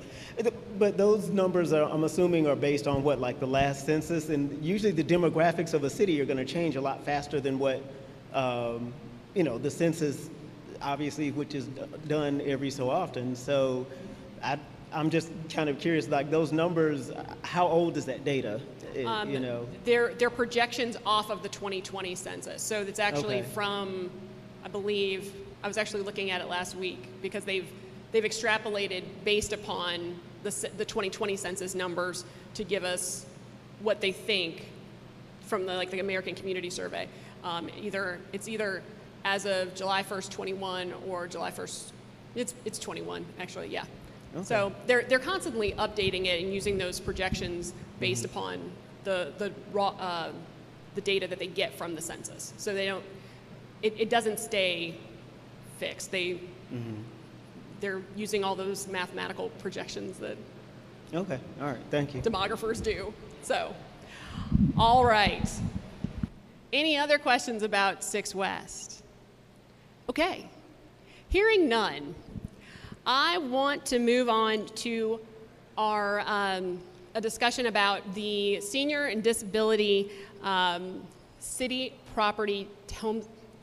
But those numbers I'm assuming, are based on what, like the last census? And usually the demographics of a city are going to change a lot faster than what the census, obviously, which is done every so often. So I'm just kind of curious, like those numbers, how old is that data? They're projections off of the 2020 census. So it's actually Okay. from, I believe, I was actually looking at it last week, because they've extrapolated based upon the 2020 census numbers to give us what they think from the American Community Survey. It's either as of July 1st, 21, or July 1st, it's 21 actually, yeah. Okay. So they're constantly updating it and using those projections based mm-hmm. upon the data that they get from the census. So they don't, it doesn't stay fixed. They're using all those mathematical projections that Okay, all right, thank you. demographers do. So, all right. Any other questions about 6 West? Okay. Hearing none, I want to move on to our a discussion about the senior and disability city property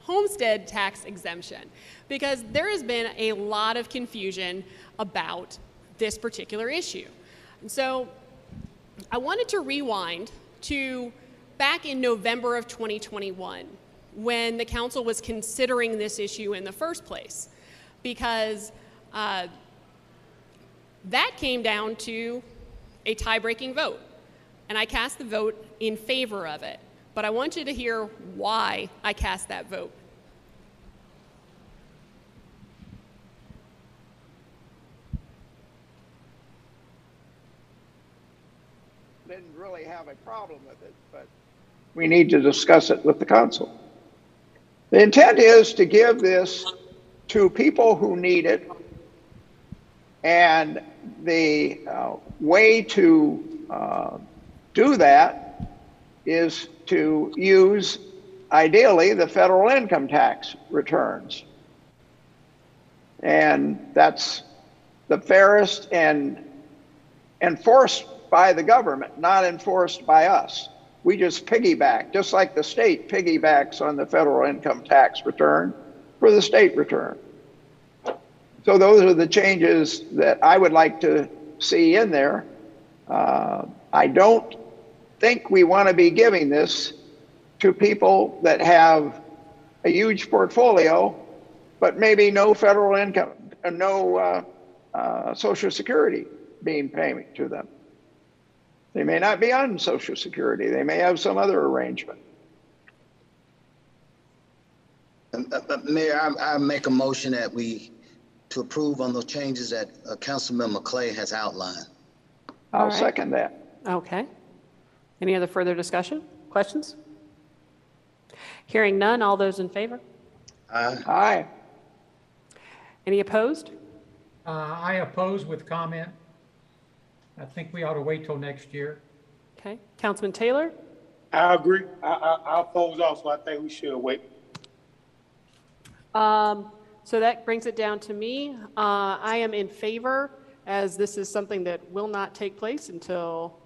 homestead tax exemption, because there has been a lot of confusion about this particular issue. And so I wanted to rewind to back in November of 2021, when the council was considering this issue in the first place, because that came down to a tie-breaking vote, and I cast the vote in favor of it. But I want you to hear why I cast that vote. Didn't really have a problem with it, but we need to discuss it with the council. The intent is to give this to people who need it, and the way to do that is to use, ideally, the federal income tax returns. And that's the fairest and enforced by the government, not enforced by us. We just piggyback, just like the state piggybacks on the federal income tax return for the state return. So those are the changes that I would like to see in there. I don't think we want to be giving this to people that have a huge portfolio, but maybe no federal income, no Social Security being paid to them. They may not be on Social Security. They may have some other arrangement. Mayor, I make a motion that to approve on those changes that Councilman Clay has outlined. I'll second that. Okay. Any other further discussion? Questions? Hearing none, all those in favor? Aye. Aye. Any opposed? I oppose with comment. I think we ought to wait till next year. Okay. Councilman Taylor? I agree. I oppose also. I think we should wait. So that brings it down to me. I am in favor, as this is something that will not take place until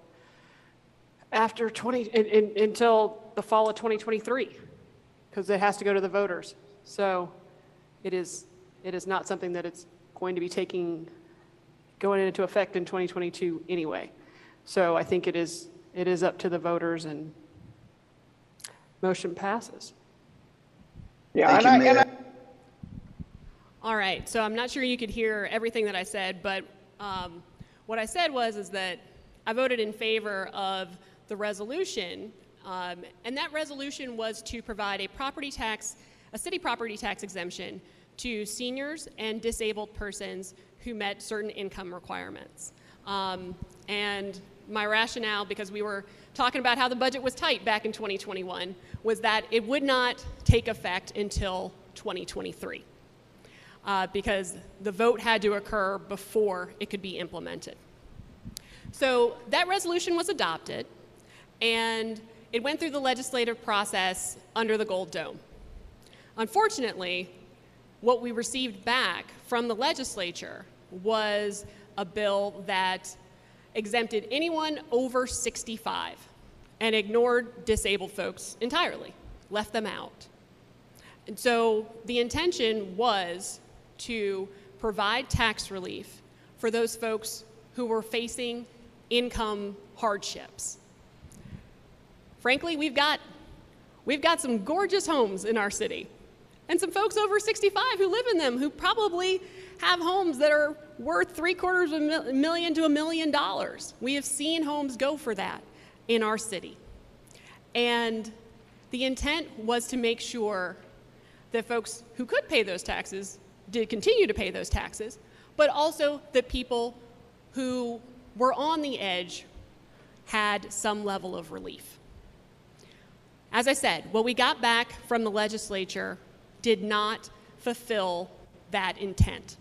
after until the fall of 2023, because it has to go to the voters. So it is not something that it's going to be going into effect in 2022 anyway. So I think it is up to the voters, and motion passes. Yeah, All right, so I'm not sure you could hear everything that I said, but what I said is that I voted in favor of the resolution, and that resolution was to provide a city property tax exemption to seniors and disabled persons who met certain income requirements. And my rationale, because we were talking about how the budget was tight back in 2021, was that it would not take effect until 2023. Because the vote had to occur before it could be implemented. So that resolution was adopted, and it went through the legislative process under the Gold Dome. Unfortunately, what we received back from the legislature was a bill that exempted anyone over 65 and ignored disabled folks entirely, left them out. And so the intention was to provide tax relief for those folks who were facing income hardships. Frankly, we've got some gorgeous homes in our city, and some folks over 65 who live in them who probably have homes that are worth $750,000 to $1 million. We have seen homes go for that in our city. And the intent was to make sure that folks who could pay those taxes did continue to pay those taxes, but also that people who were on the edge had some level of relief. As I said, what we got back from the legislature did not fulfill that intent.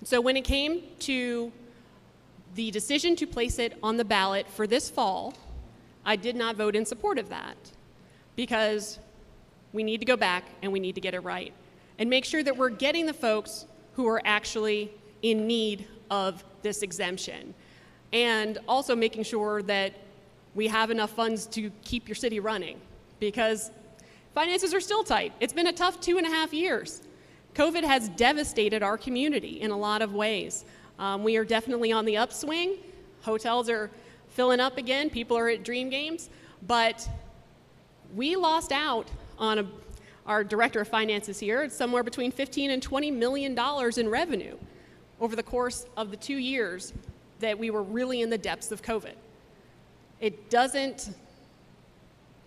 So when it came to the decision to place it on the ballot for this fall, I did not vote in support of that, because we need to go back and we need to get it right and make sure that we're getting the folks who are actually in need of this exemption, and also making sure that we have enough funds to keep your city running, because finances are still tight. It's been a tough 2.5 years. COVID has devastated our community in a lot of ways. We are definitely on the upswing. Hotels are filling up again. People are at dream games. But we lost out on our director of finances here. It's somewhere between $15 and $20 million in revenue over the course of the 2 years that we were really in the depths of COVID.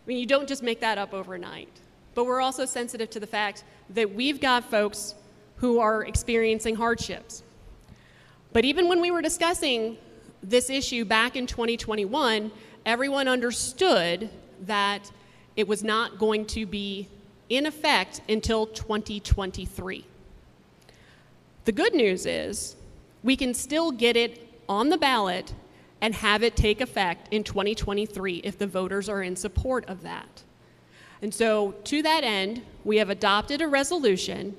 You don't just make that up overnight. But we're also sensitive to the fact that we've got folks who are experiencing hardships. But even when we were discussing this issue back in 2021, everyone understood that it was not going to be in effect until 2023. The good news is we can still get it on the ballot and have it take effect in 2023 if the voters are in support of that. And so to that end, we have adopted a resolution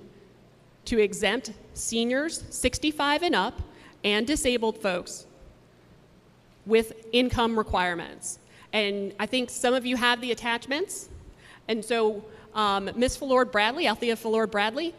to exempt seniors 65 and up and disabled folks with income requirements. And I think some of you have the attachments. And so Ms. Fallord-Bradley, Althea Fallord-Bradley,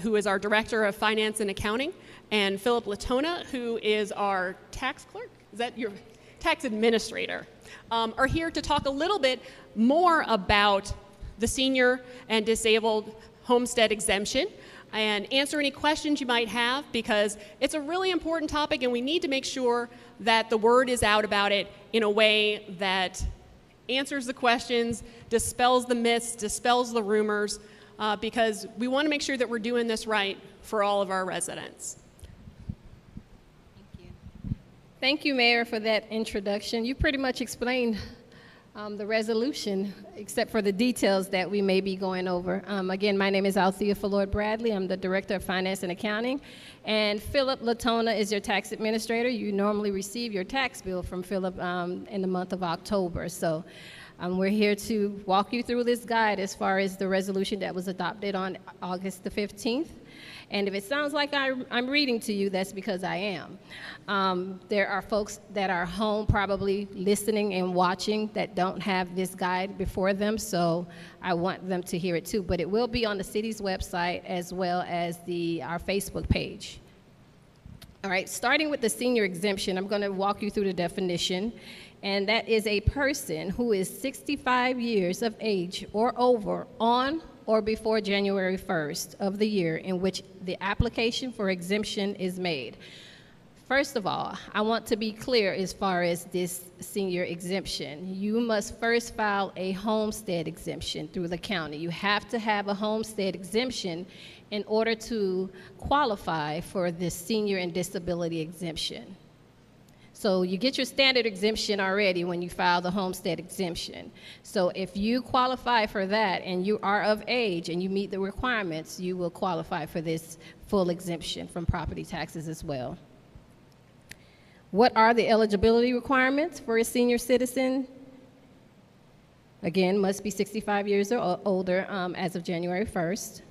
who is our Director of Finance and Accounting, and Philip Latona, who is our tax clerk, is that your tax administrator, are here to talk a little bit more about the senior and disabled homestead exemption and answer any questions you might have, because it's a really important topic and we need to make sure that the word is out about it in a way that answers the questions, dispels the myths, dispels the rumors, because we want to make sure that we're doing this right for all of our residents. Thank you, Mayor, for that introduction. You pretty much explained the resolution, except for the details that we may be going over. Again, my name is Althea Fullord Bradley. I'm the Director of Finance and Accounting. And Philip Latona is your tax administrator. You normally receive your tax bill from Philip in the month of October. So we're here to walk you through this guide as far as the resolution that was adopted on August the 15th. And if it sounds like I'm reading to you, that's because I am. There are folks that are home probably listening and watching that don't have this guide before them, so I want them to hear it too. But it will be on the city's website as well as our Facebook page. All right, starting with the senior exemption, I'm going to walk you through the definition. And that is a person who is 65 years of age or over on or before January 1st of the year in which the application for exemption is made. First of all, I want to be clear as far as this senior exemption. You must first file a homestead exemption through the county. You have to have a homestead exemption in order to qualify for this senior and disability exemption. So you get your standard exemption already when you file the homestead exemption. So if you qualify for that and you are of age and you meet the requirements, you will qualify for this full exemption from property taxes as well. What are the eligibility requirements for a senior citizen? Again, must be 65 years or older as of January 1st.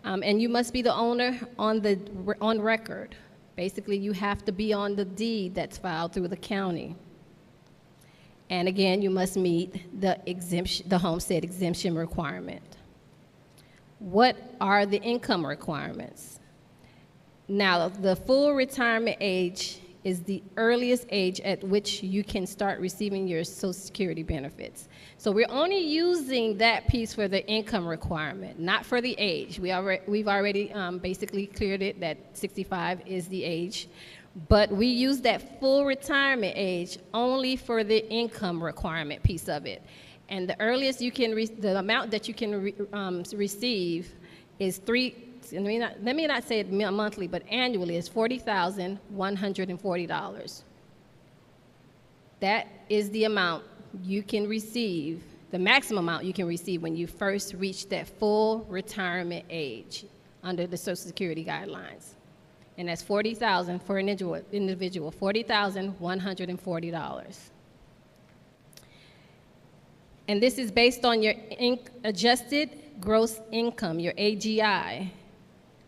And you must be the owner on record. Basically, you have to be on the deed that's filed through the county. And again, you must meet the homestead exemption requirement. What are the income requirements? Now, the full retirement age is the earliest age at which you can start receiving your Social Security benefits. So we're only using that piece for the income requirement, not for the age. We've already basically cleared it that 65 is the age, but we use that full retirement age only for the income requirement piece of it. And the earliest you can, the amount that you can receive is let me not say it monthly, but annually is $40,140. That is the amount you can receive, the maximum amount you can receive when you first reach that full retirement age under the Social Security guidelines. And that's $40,000 for an individual, $40,140. And this is based on your adjusted gross income, your AGI,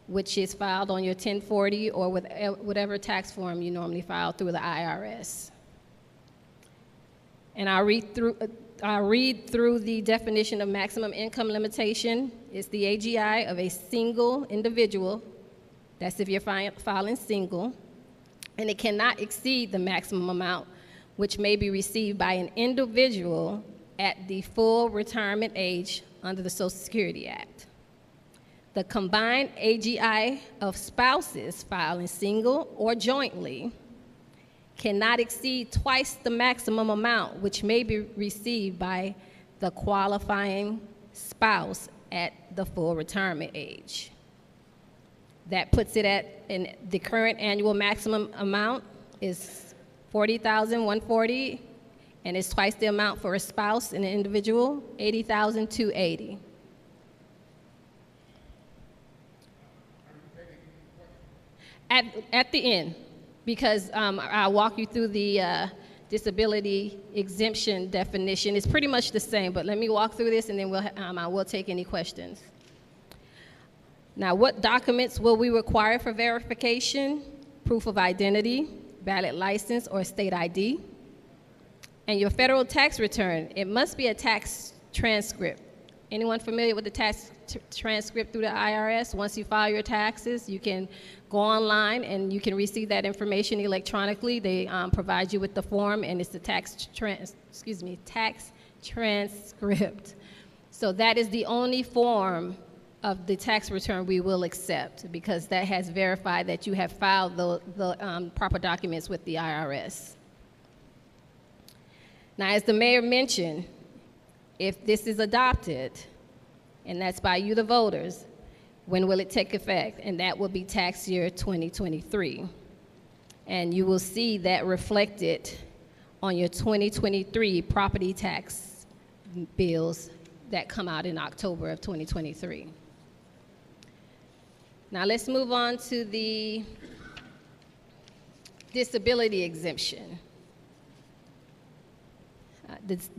which is filed on your 1040 or with whatever tax form you normally file through the IRS. And I'll read through the definition of maximum income limitation. It's the AGI of a single individual. That's if you're filing single. And it cannot exceed the maximum amount which may be received by an individual at the full retirement age under the Social Security Act. The combined AGI of spouses filing single or jointly cannot exceed twice the maximum amount which may be received by the qualifying spouse at the full retirement age. That puts it in the current annual maximum amount is $40,140, and it's twice the amount for a spouse and an individual, $80,280. At the end, because I'll walk you through the disability exemption definition. It's pretty much the same, but let me walk through this and then I will take any questions. Now, what documents will we require for verification? Proof of identity, valid license, or state ID. And your federal tax return, it must be a tax transcript. Anyone familiar with the tax transcript through the IRS? Once you file your taxes, you can go online and you can receive that information electronically. They provide you with the form, and it's the tax transcript. So that is the only form of the tax return we will accept, because that has verified that you have filed the proper documents with the IRS. Now, as the mayor mentioned, if this is adopted, and that's by you, the voters, when will it take effect? And that will be tax year 2023. And you will see that reflected on your 2023 property tax bills that come out in October of 2023. Now let's move on to the disability exemption.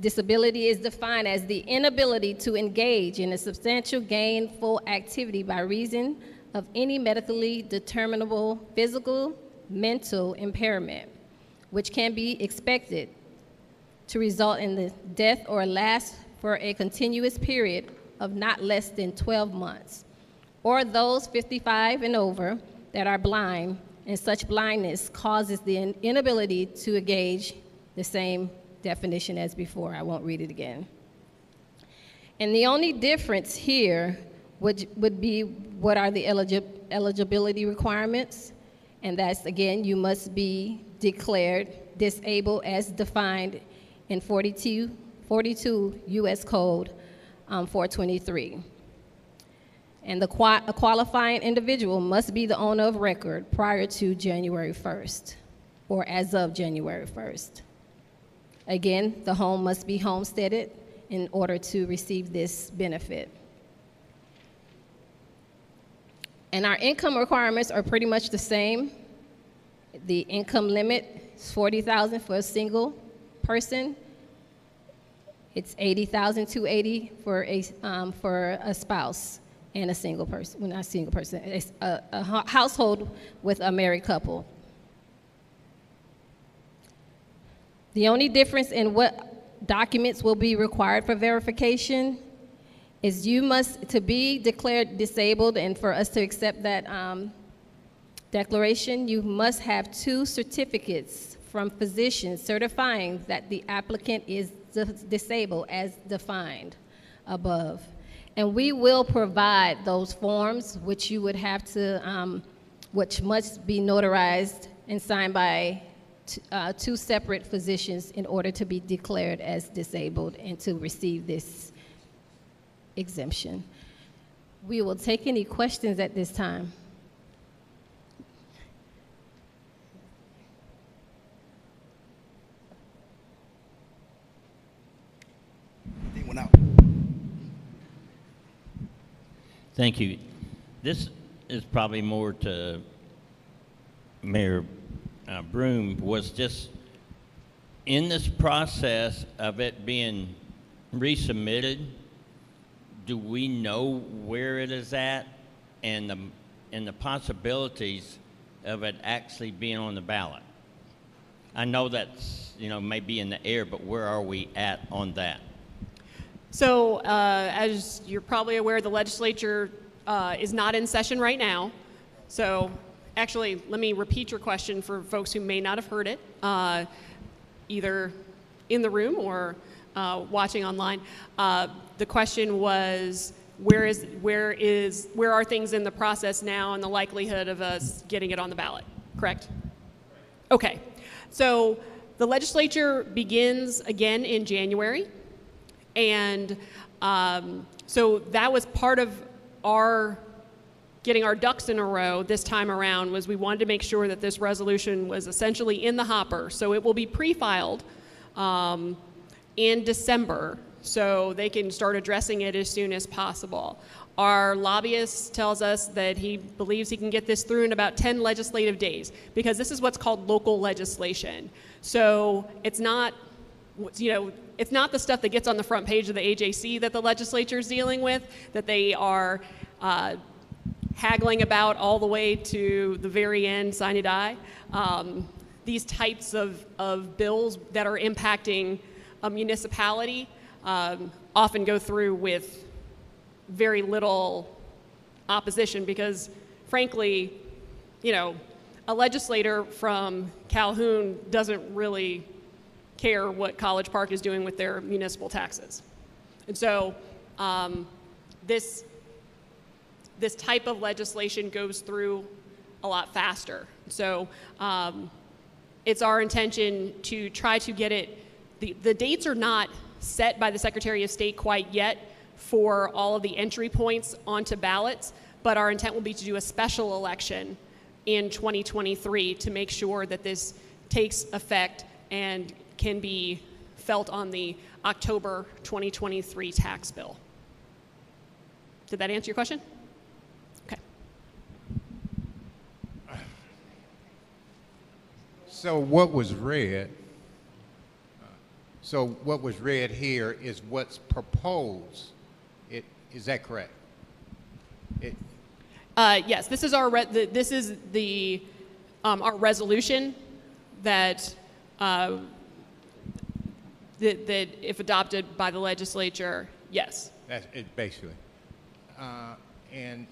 Disability is defined as the inability to engage in a substantial gainful activity by reason of any medically determinable physical, mental impairment, which can be expected to result in the death or last for a continuous period of not less than 12 months, or those 55 and over that are blind, and such blindness causes the inability to engage, the same definition as before. I won't read it again. And the only difference here would be what are the eligibility requirements, and that's, again, you must be declared disabled as defined in 42 U.S. Code 423. And a qualifying individual must be the owner of record prior to January 1st, or as of January 1st. Again, the home must be homesteaded in order to receive this benefit. And our income requirements are pretty much the same. The income limit is $40,000 for a single person. It's $80,280 for a spouse and a single person. Well, not a single person. It's a household with a married couple. The only difference in what documents will be required for verification is you must, to be declared disabled and for us to accept that declaration, you must have 2 certificates from physicians certifying that the applicant is disabled as defined above. And we will provide those forms, which you would have to, which must be notarized and signed by 2 separate physicians in order to be declared as disabled and to receive this exemption. We will take any questions at this time. Thank you. This is probably more to Mayor Broome. Was just in this process of it being resubmitted, do we know where it is at and the possibilities of it actually being on the ballot? I know that's, maybe in the air, but where are we at on that? So as you're probably aware, the legislature is not in session right now. So actually, let me repeat your question for folks who may not have heard it, either in the room or watching online. The question was, where are things in the process now and the likelihood of us getting it on the ballot, correct? Okay, so the legislature begins again in January. And so that was part of our getting our ducks in a row this time around, was we wanted to make sure that this resolution was essentially in the hopper. So it will be pre-filed in December, so they can start addressing it as soon as possible. Our lobbyist tells us that he believes he can get this through in about 10 legislative days, because this is what's called local legislation. So it's not, it's not the stuff that gets on the front page of the AJC that the legislature is dealing with, that they are haggling about all the way to the very end, sine die. These types of bills that are impacting a municipality often go through with very little opposition, because frankly, a legislator from Calhoun doesn't really care what College Park is doing with their municipal taxes. And so this this type of legislation goes through a lot faster. So it's our intention to try to get it, the dates are not set by the Secretary of State quite yet for all of the entry points onto ballots, but our intent will be to do a special election in 2023 to make sure that this takes effect and can be felt on the October 2023 tax bill. Did that answer your question? Okay. So what was read here is what's proposed. Is that correct? Yes, this is our our resolution that that if adopted by the legislature, yes. That's it, basically. And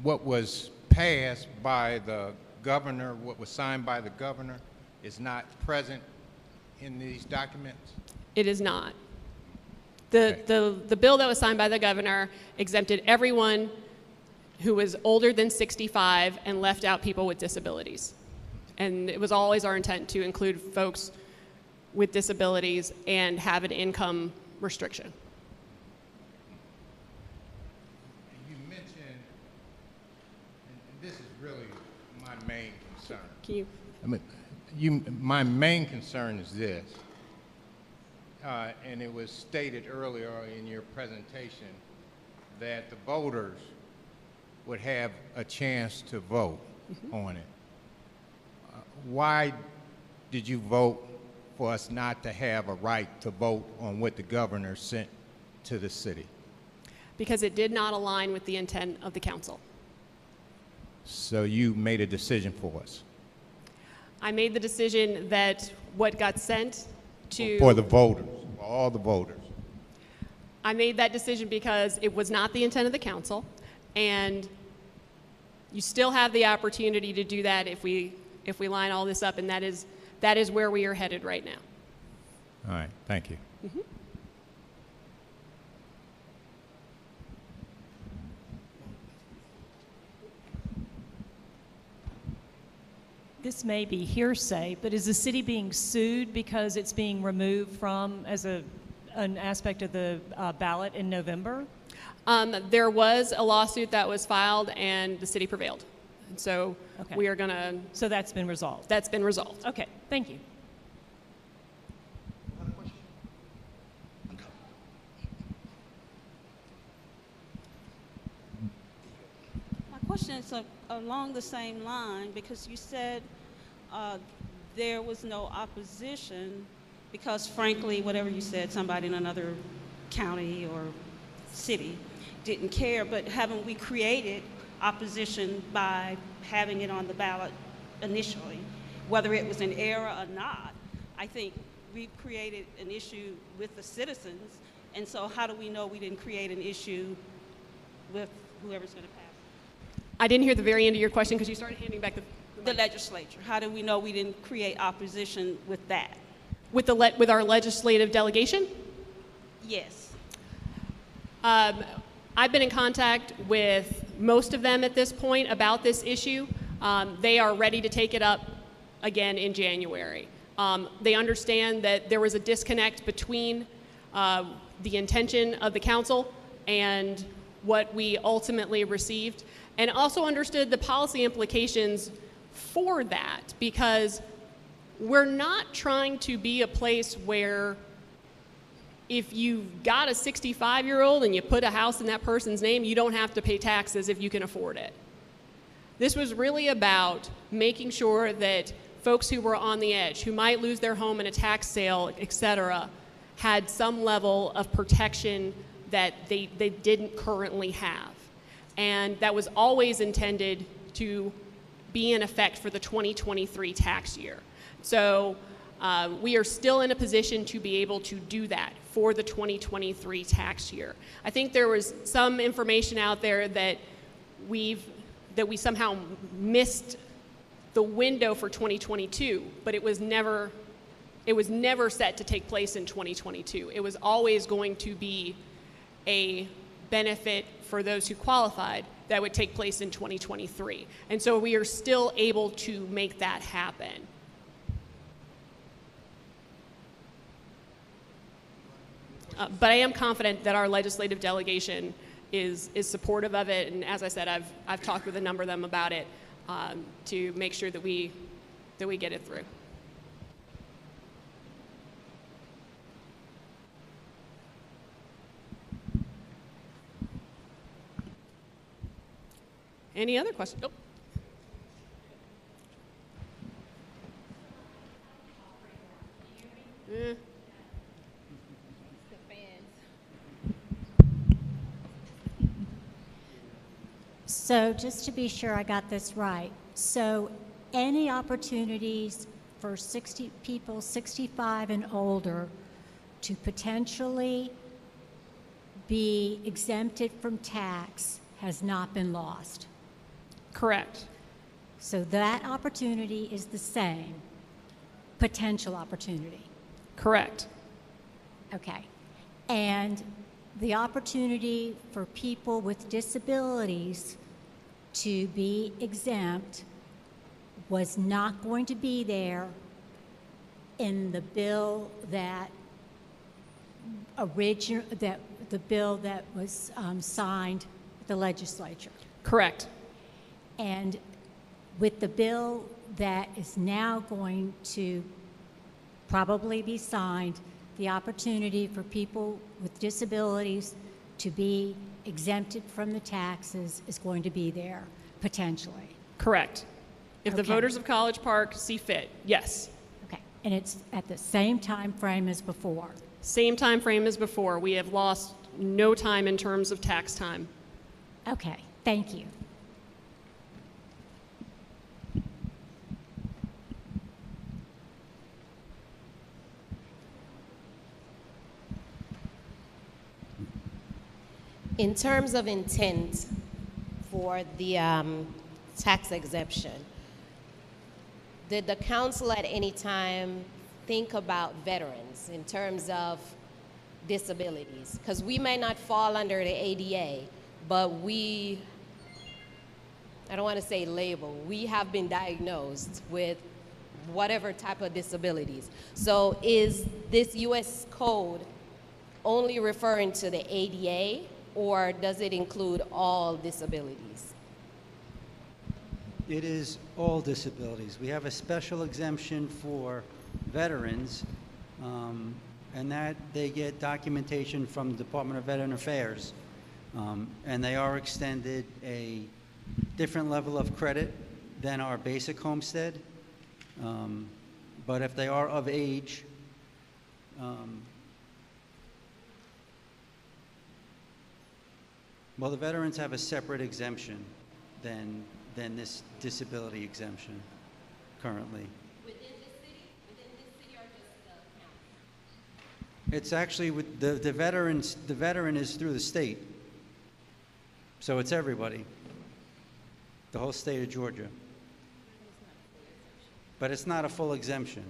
what was passed by the governor, what was signed by the governor, is not present in these documents? It is not. The bill that was signed by the governor exempted everyone who was older than 65 and left out people with disabilities. And it was always our intent to include folks with disabilities and have an income restriction. You mentioned, and this is really my main concern. Can you? My main concern is this, and it was stated earlier in your presentation that the voters would have a chance to vote on it. Why did you vote for us not to have a right to vote on what the governor sent to the city? Because it did not align with the intent of the council. So you made a decision for us? I made the decision that what got sent to... For the voters, for all the voters. I made that decision because it was not the intent of the council, and you still have the opportunity to do that if we line all this up, and that is where we are headed right now. All right, thank you. Mm-hmm. This may be hearsay, but is the city being sued because it's being removed from as an aspect of the ballot in November? There was a lawsuit that was filed, and the city prevailed. And so Okay. we are going to... So that's been resolved? That's been resolved. Okay, thank you. My question is along the same line, because you said there was no opposition because, frankly, whatever you said, somebody in another county or city didn't care. But haven't we created opposition by having it on the ballot initially, whether it was an error or not? I think we've created an issue with the citizens, and so how do we know we didn't create an issue with whoever's going to pass it? I didn't hear the very end of your question because you started handing back the legislature. How do we know we didn't create opposition with that? With our legislative delegation? Yes. I've been in contact with most of them at this point about this issue. They are ready to take it up again in January. They understand that there was a disconnect between the intention of the council and what we ultimately received, and also understood the policy implications for that, because we're not trying to be a place where if you've got a 65-year-old and you put a house in that person's name, you don't have to pay taxes if you can afford it. This was really about making sure that folks who were on the edge, who might lose their home in a tax sale, et cetera, had some level of protection that they didn't currently have. And that was always intended to be in effect for the 2023 tax year. So we are still in a position to be able to do that for the 2023 tax year. I think there was some information out there that we somehow missed the window for 2022, but it was never set to take place in 2022. It was always going to be a benefit for those who qualified that would take place in 2023. And so we are still able to make that happen. But I am confident that our legislative delegation is supportive of it, and as I said, I've talked with a number of them about it to make sure that we get it through. Any other questions? Oh. So just to be sure I got this right, so any opportunities for 60 people 65 and older to potentially be exempted from tax has not been lost? Correct. So that opportunity is the same, potential opportunity? Correct. Okay. And the opportunity for people with disabilities to be exempt was not going to be there in the bill that the bill that was signed at the legislature. Correct. And with the bill that is now going to probably be signed, the opportunity for people with disabilities to be exempted from the taxes is going to be there, potentially. Correct. If the Okay. voters of College Park see fit, yes. Okay, and it's at the same time frame as before? Same time frame as before. We have lost no time in terms of tax time. Okay, thank you. In terms of intent for the tax exemption, did the council at any time think about veterans in terms of disabilities? Because we may not fall under the ADA, but I don't want to say label, we have been diagnosed with whatever type of disabilities. So is this U.S. code only referring to the ADA, or does it include all disabilities? It is all disabilities. We have a special exemption for veterans, and that they get documentation from the Department of Veteran Affairs, and they are extended a different level of credit than our basic homestead. But if they are of age, well, the veterans have a separate exemption than this disability exemption currently. Within the city or just the county? It's actually with the veterans. The veteran is through the state, so it's everybody, the whole state of Georgia. But it's not a full exemption.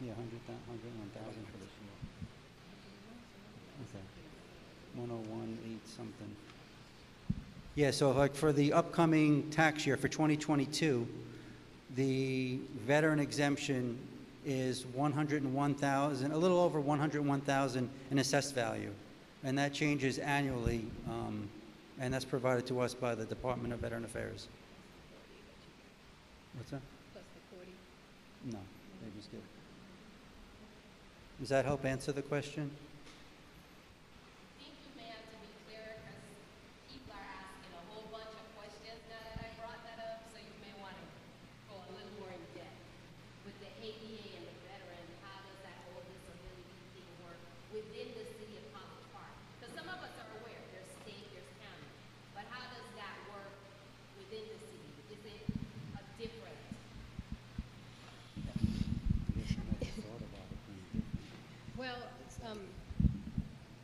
Yeah, 101,000 for this year. Okay. 101.8 something. Yeah, so like for the upcoming tax year for 2022, the veteran exemption is 101,000, a little over 101,000 in assessed value. And that changes annually, and that's provided to us by the Department of Veteran Affairs. What's that? Plus the 40. No, they just give. Does that help answer the question? I think you may have to be clearer because people are asking a whole bunch of questions now that I brought that up, so you may want to go a little more in depth. With the ADA and the veteran, how does that whole disability thing work within the city of College Park? Because some of us are aware, there's state, there's county, but how does that work within the city? Is it a different? Well,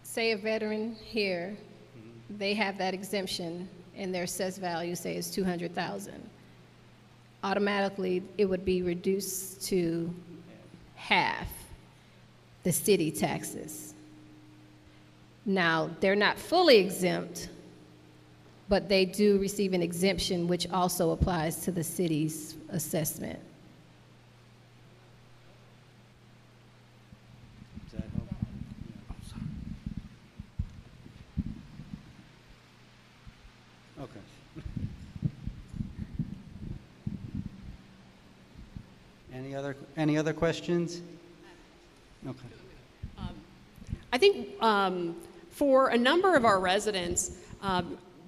say a veteran here, they have that exemption and their assessed value, say, is 200,000. Automatically, it would be reduced to half the city taxes. Now, they're not fully exempt, but they do receive an exemption which also applies to the city's assessment. Does that help? Okay. Any other questions? Okay. I think for a number of our residents,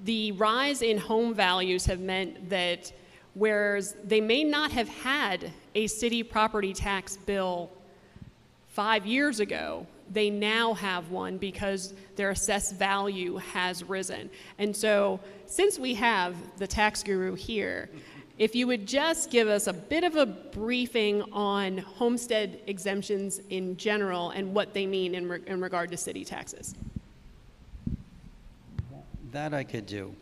the rise in home values have meant that whereas they may not have had a city property tax bill 5 years ago, they now have one because their assessed value has risen. And so since we have the tax guru here, if you would just give us a bit of a briefing on homestead exemptions in general and what they mean in regard to city taxes. That I could do.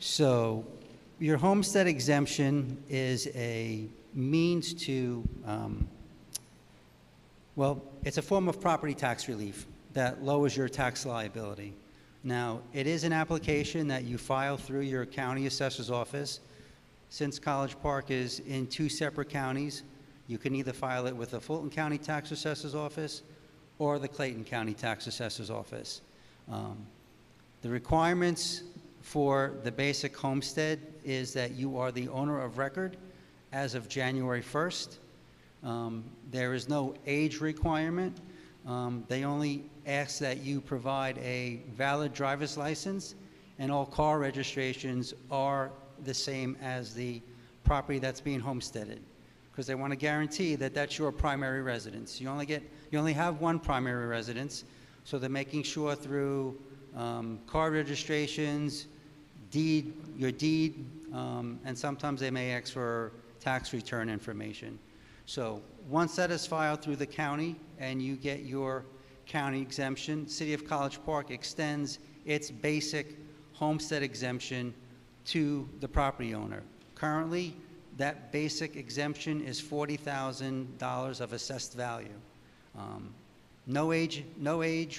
So your homestead exemption is a means to, well, it's a form of property tax relief that lowers your tax liability. Now, it is an application that you file through your county assessor's office. Since College Park is in 2 separate counties, you can either file it with the Fulton County Tax Assessor's Office or the Clayton County Tax Assessor's Office. The requirements for the basic homestead is that you are the owner of record as of January 1st. There is no age requirement. They only ask that you provide a valid driver's license, and all car registrations are the same as the property that's being homesteaded, because they want to guarantee that that's your primary residence. You only have one primary residence, so they're making sure through car registrations, your deed, and sometimes they may ask for tax return information. So once that is filed through the county and you get your county exemption, City of College Park extends its basic homestead exemption to the property owner. Currently, that basic exemption is $40,000 of assessed value. No age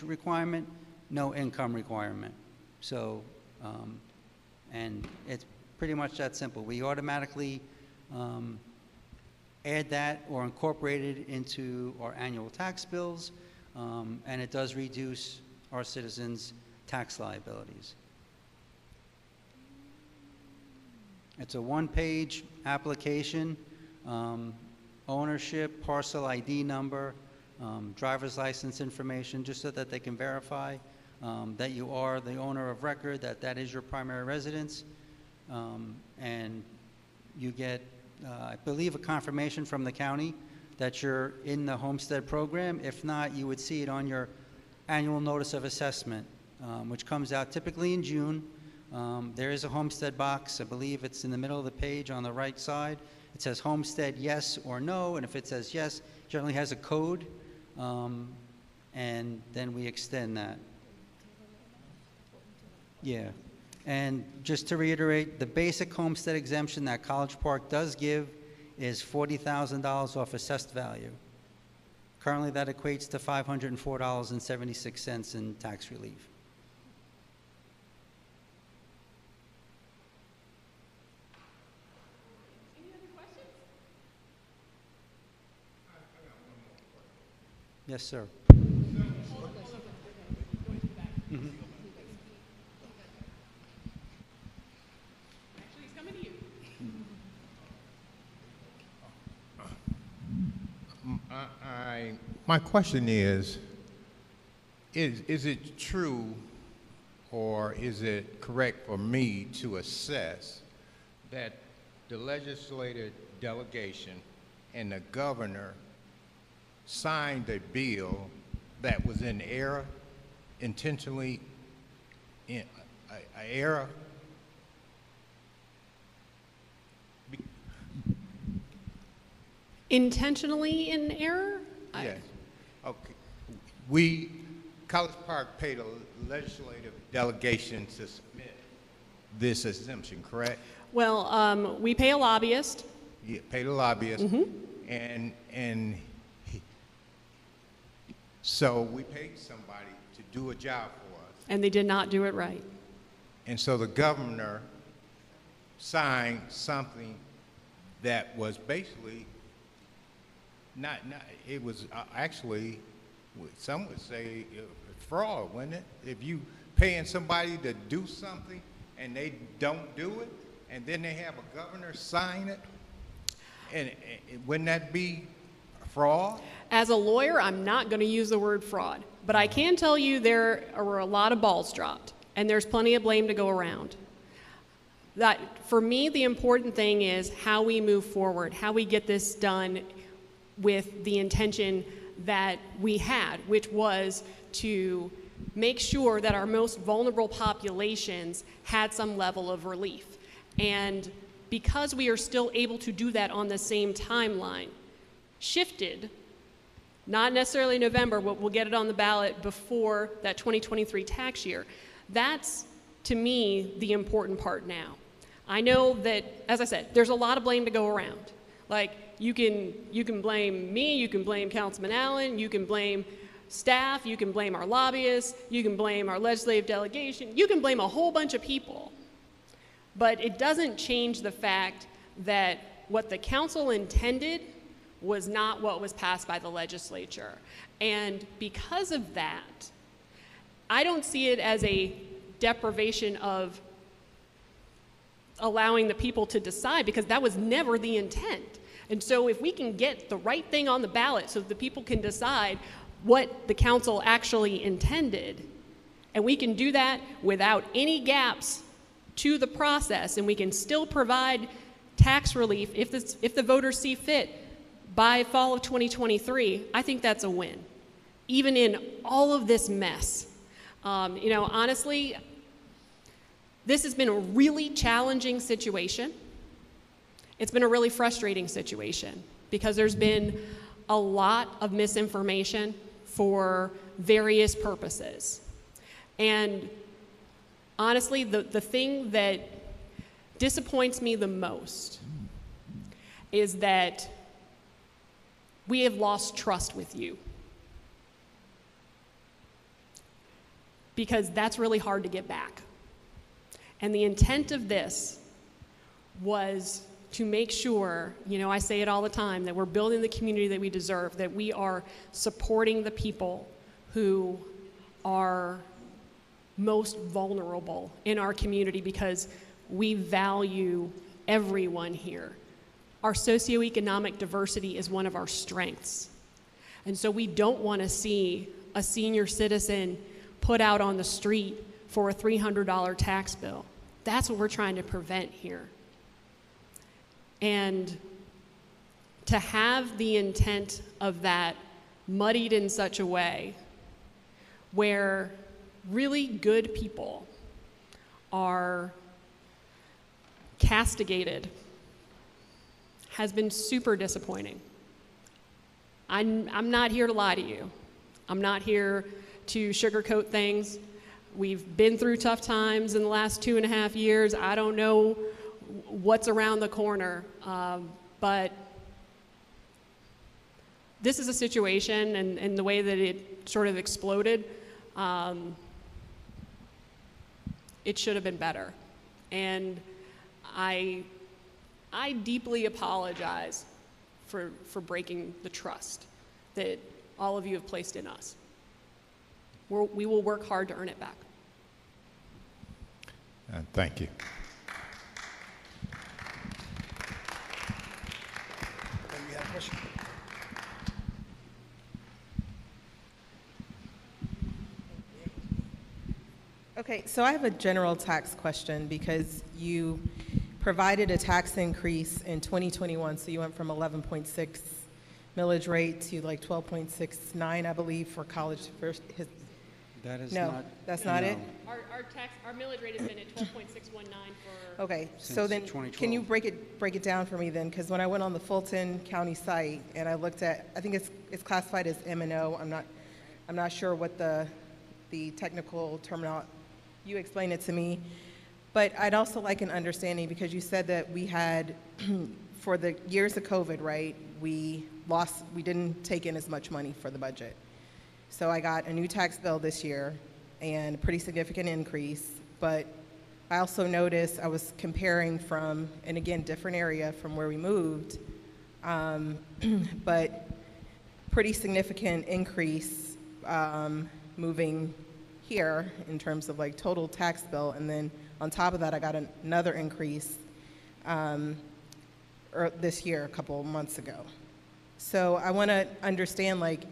requirement, no income requirement. So, and it's pretty much that simple. We automatically add that or incorporate it into our annual tax bills, and it does reduce our citizens' tax liabilities. It's a one-page application, ownership, parcel ID number, driver's license information, just so that they can verify that you are the owner of record, that is your primary residence, and you get, I believe, a confirmation from the county that you're in the homestead program. If not, you would see it on your annual notice of assessment, which comes out typically in June. There is a homestead box. I believe it's in the middle of the page on the right side. It says homestead yes or no, and if it says yes, it generally has a code, and then we extend that. Yeah, and just to reiterate, the basic homestead exemption that College Park does give is $40,000 off assessed value. Currently, that equates to $504.76 in tax relief. Yes, sir. Mm-hmm. My question is it true or is it correct for me to assess that the legislative delegation and the governor signed a bill that was in error, intentionally in error? Intentionally in error? Yes. Okay. College Park paid a legislative delegation to submit this exemption, correct? Well, we pay a lobbyist. Yeah, paid a lobbyist, Mm-hmm. and So we paid somebody to do a job for us. And they did not do it right. And so the governor signed something that was basically not it was actually, some would say, fraud, wasn't it? If you paying somebody to do something and they don't do it, and then they have a governor sign it, and wouldn't that be fraud? As a lawyer, I'm not going to use the word fraud, but I can tell you there were a lot of balls dropped, and there's plenty of blame to go around. That, for me, the important thing is how we move forward, how we get this done with the intention that we had, which was to make sure that our most vulnerable populations had some level of relief. And because we are still able to do that on the same timeline, shifted, not necessarily November, but we'll get it on the ballot before that 2023 tax year. That's, to me, the important part now. I know that, as I said, there's a lot of blame to go around. Like, you can blame me, you can blame Councilman Allen, you can blame staff, you can blame our lobbyists, you can blame our legislative delegation, you can blame a whole bunch of people. But it doesn't change the fact that what the council intended was not what was passed by the legislature. And because of that, I don't see it as a deprivation of allowing the people to decide, because that was never the intent. And so if we can get the right thing on the ballot so that the people can decide what the council actually intended, and we can do that without any gaps to the process, and we can still provide tax relief if the voters see fit by fall of 2023, I think that's a win, even in all of this mess. You know, honestly, this has been a really challenging situation. It's been a really frustrating situation because there's been a lot of misinformation for various purposes. And honestly, the thing that disappoints me the most is that we have lost trust with you. Because that's really hard to get back. And the intent of this was to make sure, you know, I say it all the time, that we're building the community that we deserve, that we are supporting the people who are most vulnerable in our community, because we value everyone here. Our socioeconomic diversity is one of our strengths. And so we don't want to see a senior citizen put out on the street for a $300 tax bill. That's what we're trying to prevent here. And to have the intent of that muddied in such a way where really good people are castigated has been super disappointing. I'm not here to lie to you. I'm not here to sugarcoat things. We've been through tough times in the last 2.5 years. I don't know what's around the corner, but this is a situation, and the way that it sort of exploded, it should have been better. And I deeply apologize for breaking the trust that all of you have placed in us. We will work hard to earn it back. Thank you. We have a question. Okay, so I have a general tax question, because you provided a tax increase in 2021, so you went from 11.6 millage rate to like 12.69, I believe, for college first. That is No, not. that's not it? Our millage rate has been at 12.619 for. Okay, Since so then, 2012. can you break it down for me then? Because when I went on the Fulton County site and I looked at, I think it's classified as M&O. I'm not sure what the technical terminology. You explained it to me, but I'd also like an understanding, because you said that we had, for the years of COVID, right? We didn't take in as much money for the budget. So I got a new tax bill this year and a pretty significant increase, but I also noticed I was comparing from, and again, different area from where we moved, but pretty significant increase moving here in terms of like total tax bill, and then on top of that, I got another increase this year, a couple months ago. So I want to understand, like,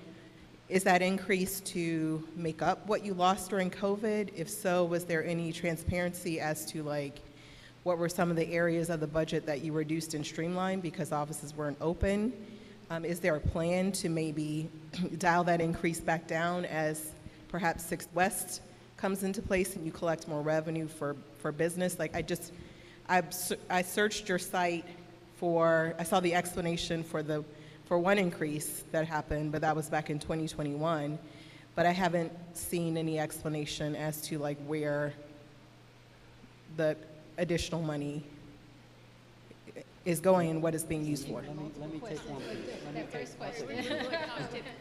is that increase to make up what you lost during COVID? If so, was there any transparency as to like what were some of the areas of the budget that you reduced and streamlined because offices weren't open? Is there a plan to maybe dial that increase back down as perhaps 6th West comes into place and you collect more revenue for business? Like I searched your site I saw the explanation for one increase that happened, but that was back in 2021. But I haven't seen any explanation as to like where the additional money is going and what it's being used for. Let me take one. That first question.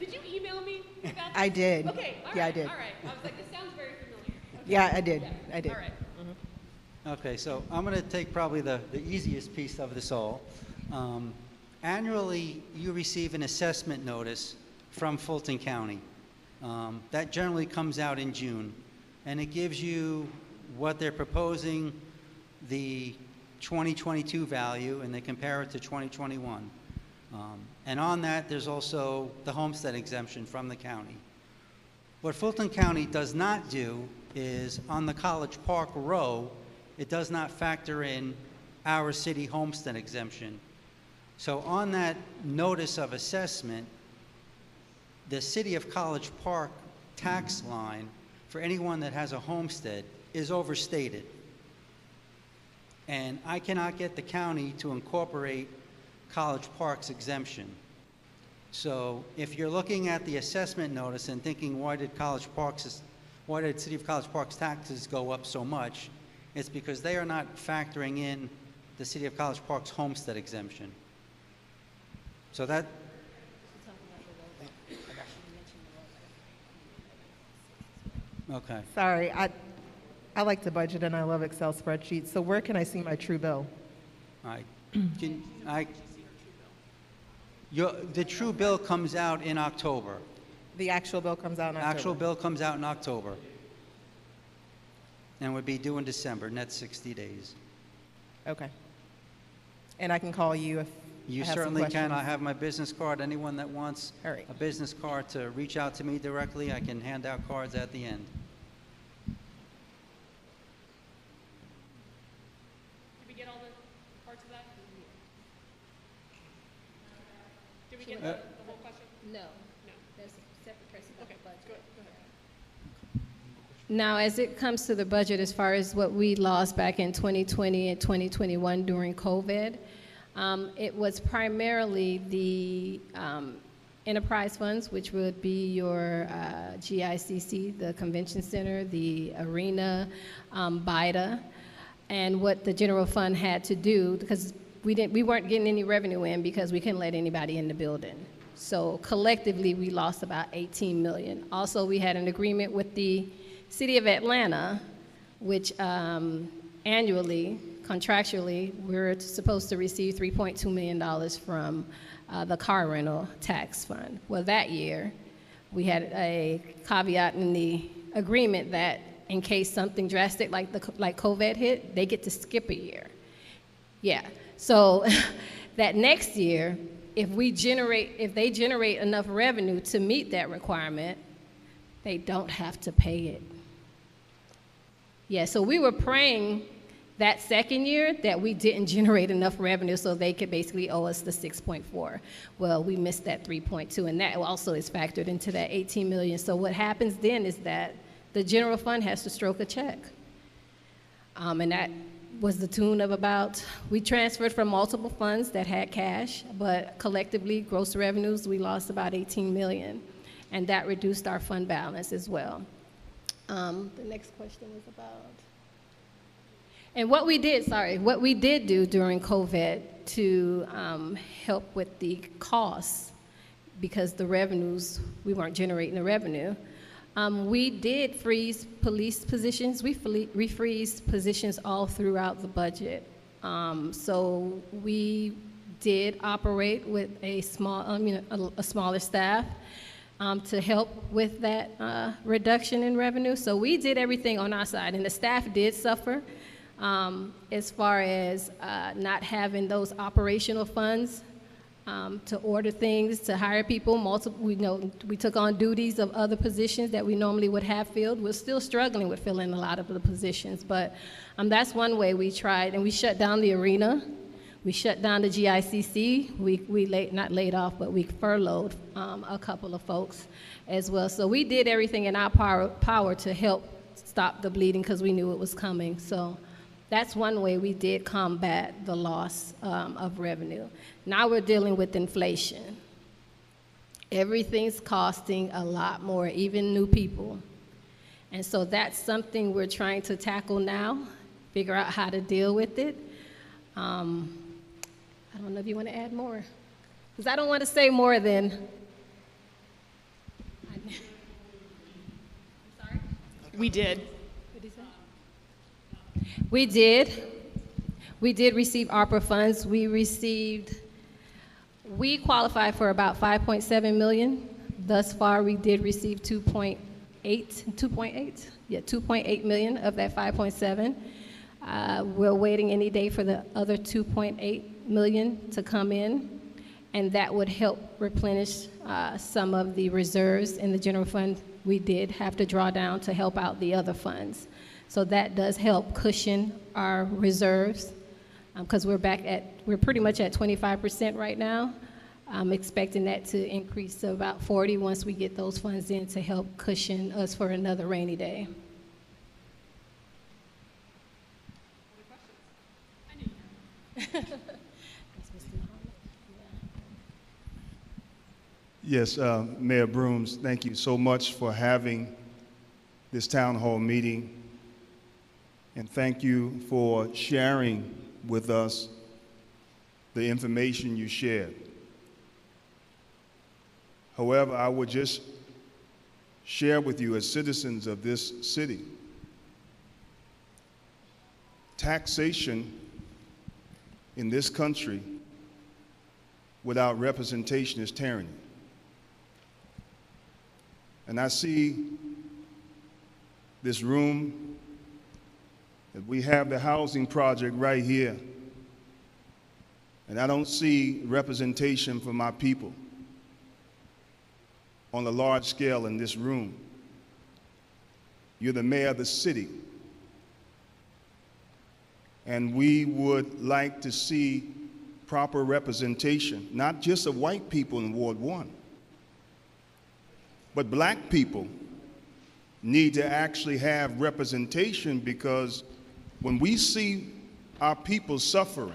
Did you email me about this? I did. Okay, all right, Yeah, I did. All right. I was like, this sounds very familiar. Okay. Yeah, I did. I did. All right. Okay, so I'm going to take probably the easiest piece of this all. Annually, you receive an assessment notice from Fulton County. That generally comes out in June, and it gives you what they're proposing, the 2022 value, and they compare it to 2021. And on that, there's also the homestead exemption from the county. What Fulton County does not do is on the College Park row, it does not factor in our city homestead exemption. So on that notice of assessment, the city of College Park tax line for anyone that has a homestead is overstated. And I cannot get the county to incorporate College Park's exemption. So if you're looking at the assessment notice and thinking, why did City of College Park's taxes go up so much? It's because they are not factoring in the City of College Park's homestead exemption. So that, okay. Sorry, I like to budget and I love Excel spreadsheets. So where can I see my true bill? The true bill comes out in October. The actual bill comes out in October? Actual bill comes out in October. And would be due in December, net 60 days. Okay. And I can call you if You I have some certainly can. questions? I have my business card. Anyone that wants All right. a business card to reach out to me directly, I can hand out cards at the end. Did we get all the parts of that? Did we get Uh, the whole question? No. There's a separate person. Okay, budget. good. Go ahead. Now, as it comes to the budget, as far as what we lost back in 2020 and 2021 during COVID, it was primarily the enterprise funds, which would be your GICC, the convention center, the arena, BIDA, and what the general fund had to do, because we weren't getting any revenue in because we couldn't let anybody in the building. So collectively, we lost about $18 million. Also, we had an agreement with the City of Atlanta, which annually, contractually, we're supposed to receive $3.2 million from the car rental tax fund. Well, that year, we had a caveat in the agreement that in case something drastic like COVID hit, they get to skip a year. Yeah, so that next year, if they generate enough revenue to meet that requirement, they don't have to pay it. Yeah, so we were praying that second year that we didn't generate enough revenue so they could basically owe us the 6.4. Well, we missed that 3.2, and that also is factored into that 18 million. So what happens then is that the general fund has to stroke a check. And that was the tune of we transferred from multiple funds that had cash, but collectively, gross revenues, we lost about 18 million. And that reduced our fund balance as well. The next question was about, and what we did do during COVID to help with the costs because the revenues, we weren't generating the revenue. We did freeze police positions. We refreezed positions all throughout the budget. So we did operate with a smaller staff to help with that reduction in revenue. So we did everything on our side, and the staff did suffer as far as not having those operational funds to order things, to hire people. We took on duties of other positions that we normally would have filled. We're still struggling with filling a lot of the positions, but that's one way we tried. And we shut down the arena. We shut down the GICC. We not laid off, but we furloughed a couple of folks as well. So we did everything in our power to help stop the bleeding because we knew it was coming. So that's one way we did combat the loss of revenue. Now we're dealing with inflation. Everything's costing a lot more, even new people. And so that's something we're trying to tackle now, figure out how to deal with it. I don't know if you want to add more, because I don't want to say more than. Sorry? We did. What did he say? We did receive ARPA funds. We qualified for about 5.7 million. Thus far, we did receive 2.8 million of that 5.7. We're waiting any day for the other 2.8 million to come in, and that would help replenish some of the reserves in the general fund we did have to draw down to help out the other funds. So that does help cushion our reserves, because we're pretty much at 25% right now. I'm expecting that to increase to about 40 once we get those funds in to help cushion us for another rainy day. Yes, Mayor Brooms, thank you so much for having this town hall meeting, and thank you for sharing with us the information you shared. However, I would just share with you as citizens of this city, taxation in this country without representation is tyranny. And I see this room, that we have the housing project right here, and I don't see representation for my people on a large scale in this room. You're the mayor of the city, and we would like to see proper representation, not just of white people in Ward 1, but black people need to actually have representation, because when we see our people suffering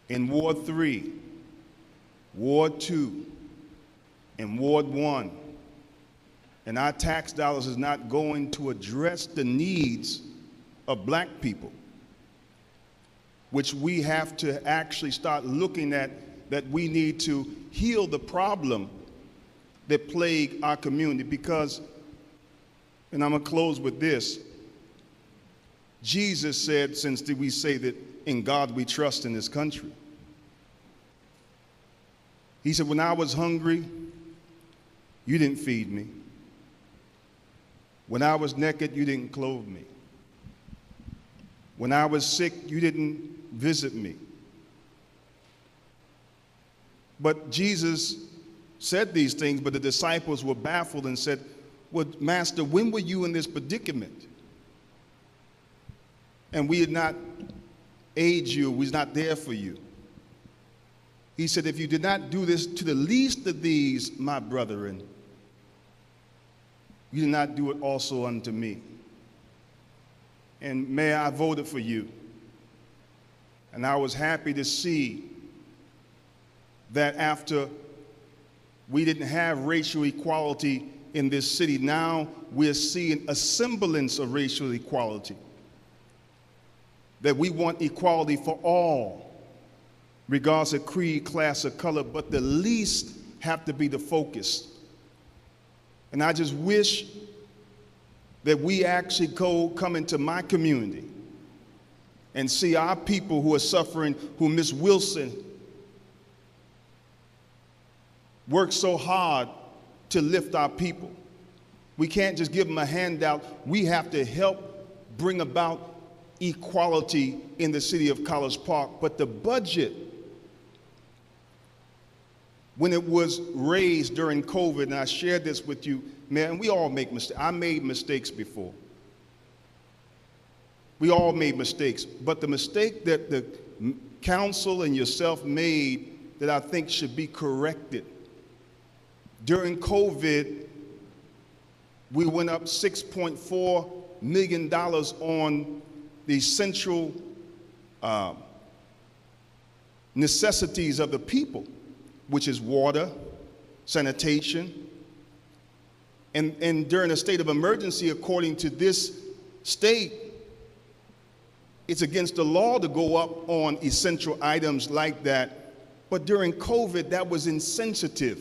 in Ward 3, Ward 2, and Ward 1, and our tax dollars is not going to address the needs of black people, which we have to actually start looking at, that we need to heal the problem that plague our community. Because, and I'm gonna close with this, Jesus said, since we say that in God we trust in this country, he said, when I was hungry, you didn't feed me. When I was naked, you didn't clothe me. When I was sick, you didn't visit me. But Jesus said these things, but the disciples were baffled and said, well, Master, when were you in this predicament? And we did not aid you, we was not there for you. He said, if you did not do this to the least of these, my brethren, you did not do it also unto me. And Mayor, I voted for you. And I was happy to see that after we didn't have racial equality in this city, now we're seeing a semblance of racial equality. That we want equality for all, regardless of creed, class, or color, but the least have to be the focus. And I just wish that we actually come into my community and see our people who are suffering, who Ms. Wilson worked so hard to lift our people. We can't just give them a handout. We have to help bring about equality in the city of College Park. But the budget, when it was raised during COVID, and I shared this with you, man, we all make mistakes. I made mistakes before. We all made mistakes. But the mistake that the council and yourself made that I think should be corrected, during COVID, we went up $6.4 million on the essential necessities of the people, which is water, sanitation. And during a state of emergency, according to this state, it's against the law to go up on essential items like that. But during COVID, that was insensitive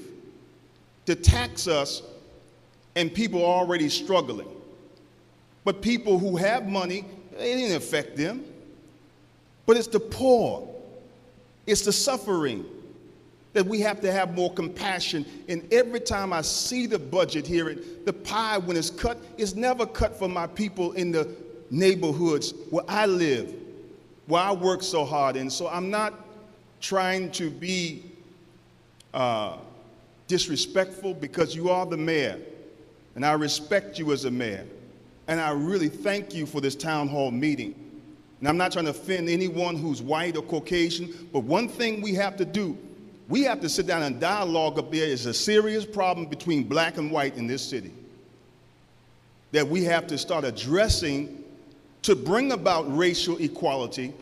to tax us, and people are already struggling. But people who have money, it didn't affect them. But it's the poor, it's the suffering that we have to have more compassion. And every time I see the budget here, the pie, when it's cut, it's never cut for my people in the neighborhoods where I live, where I work so hard. And so I'm not trying to be disrespectful, because you are the mayor, and I respect you as a mayor. And I really thank you for this town hall meeting. And I'm not trying to offend anyone who's white or Caucasian, but one thing we have to do, we have to sit down and dialogue up there. Is a serious problem between black and white in this city that we have to start addressing to bring about racial equality,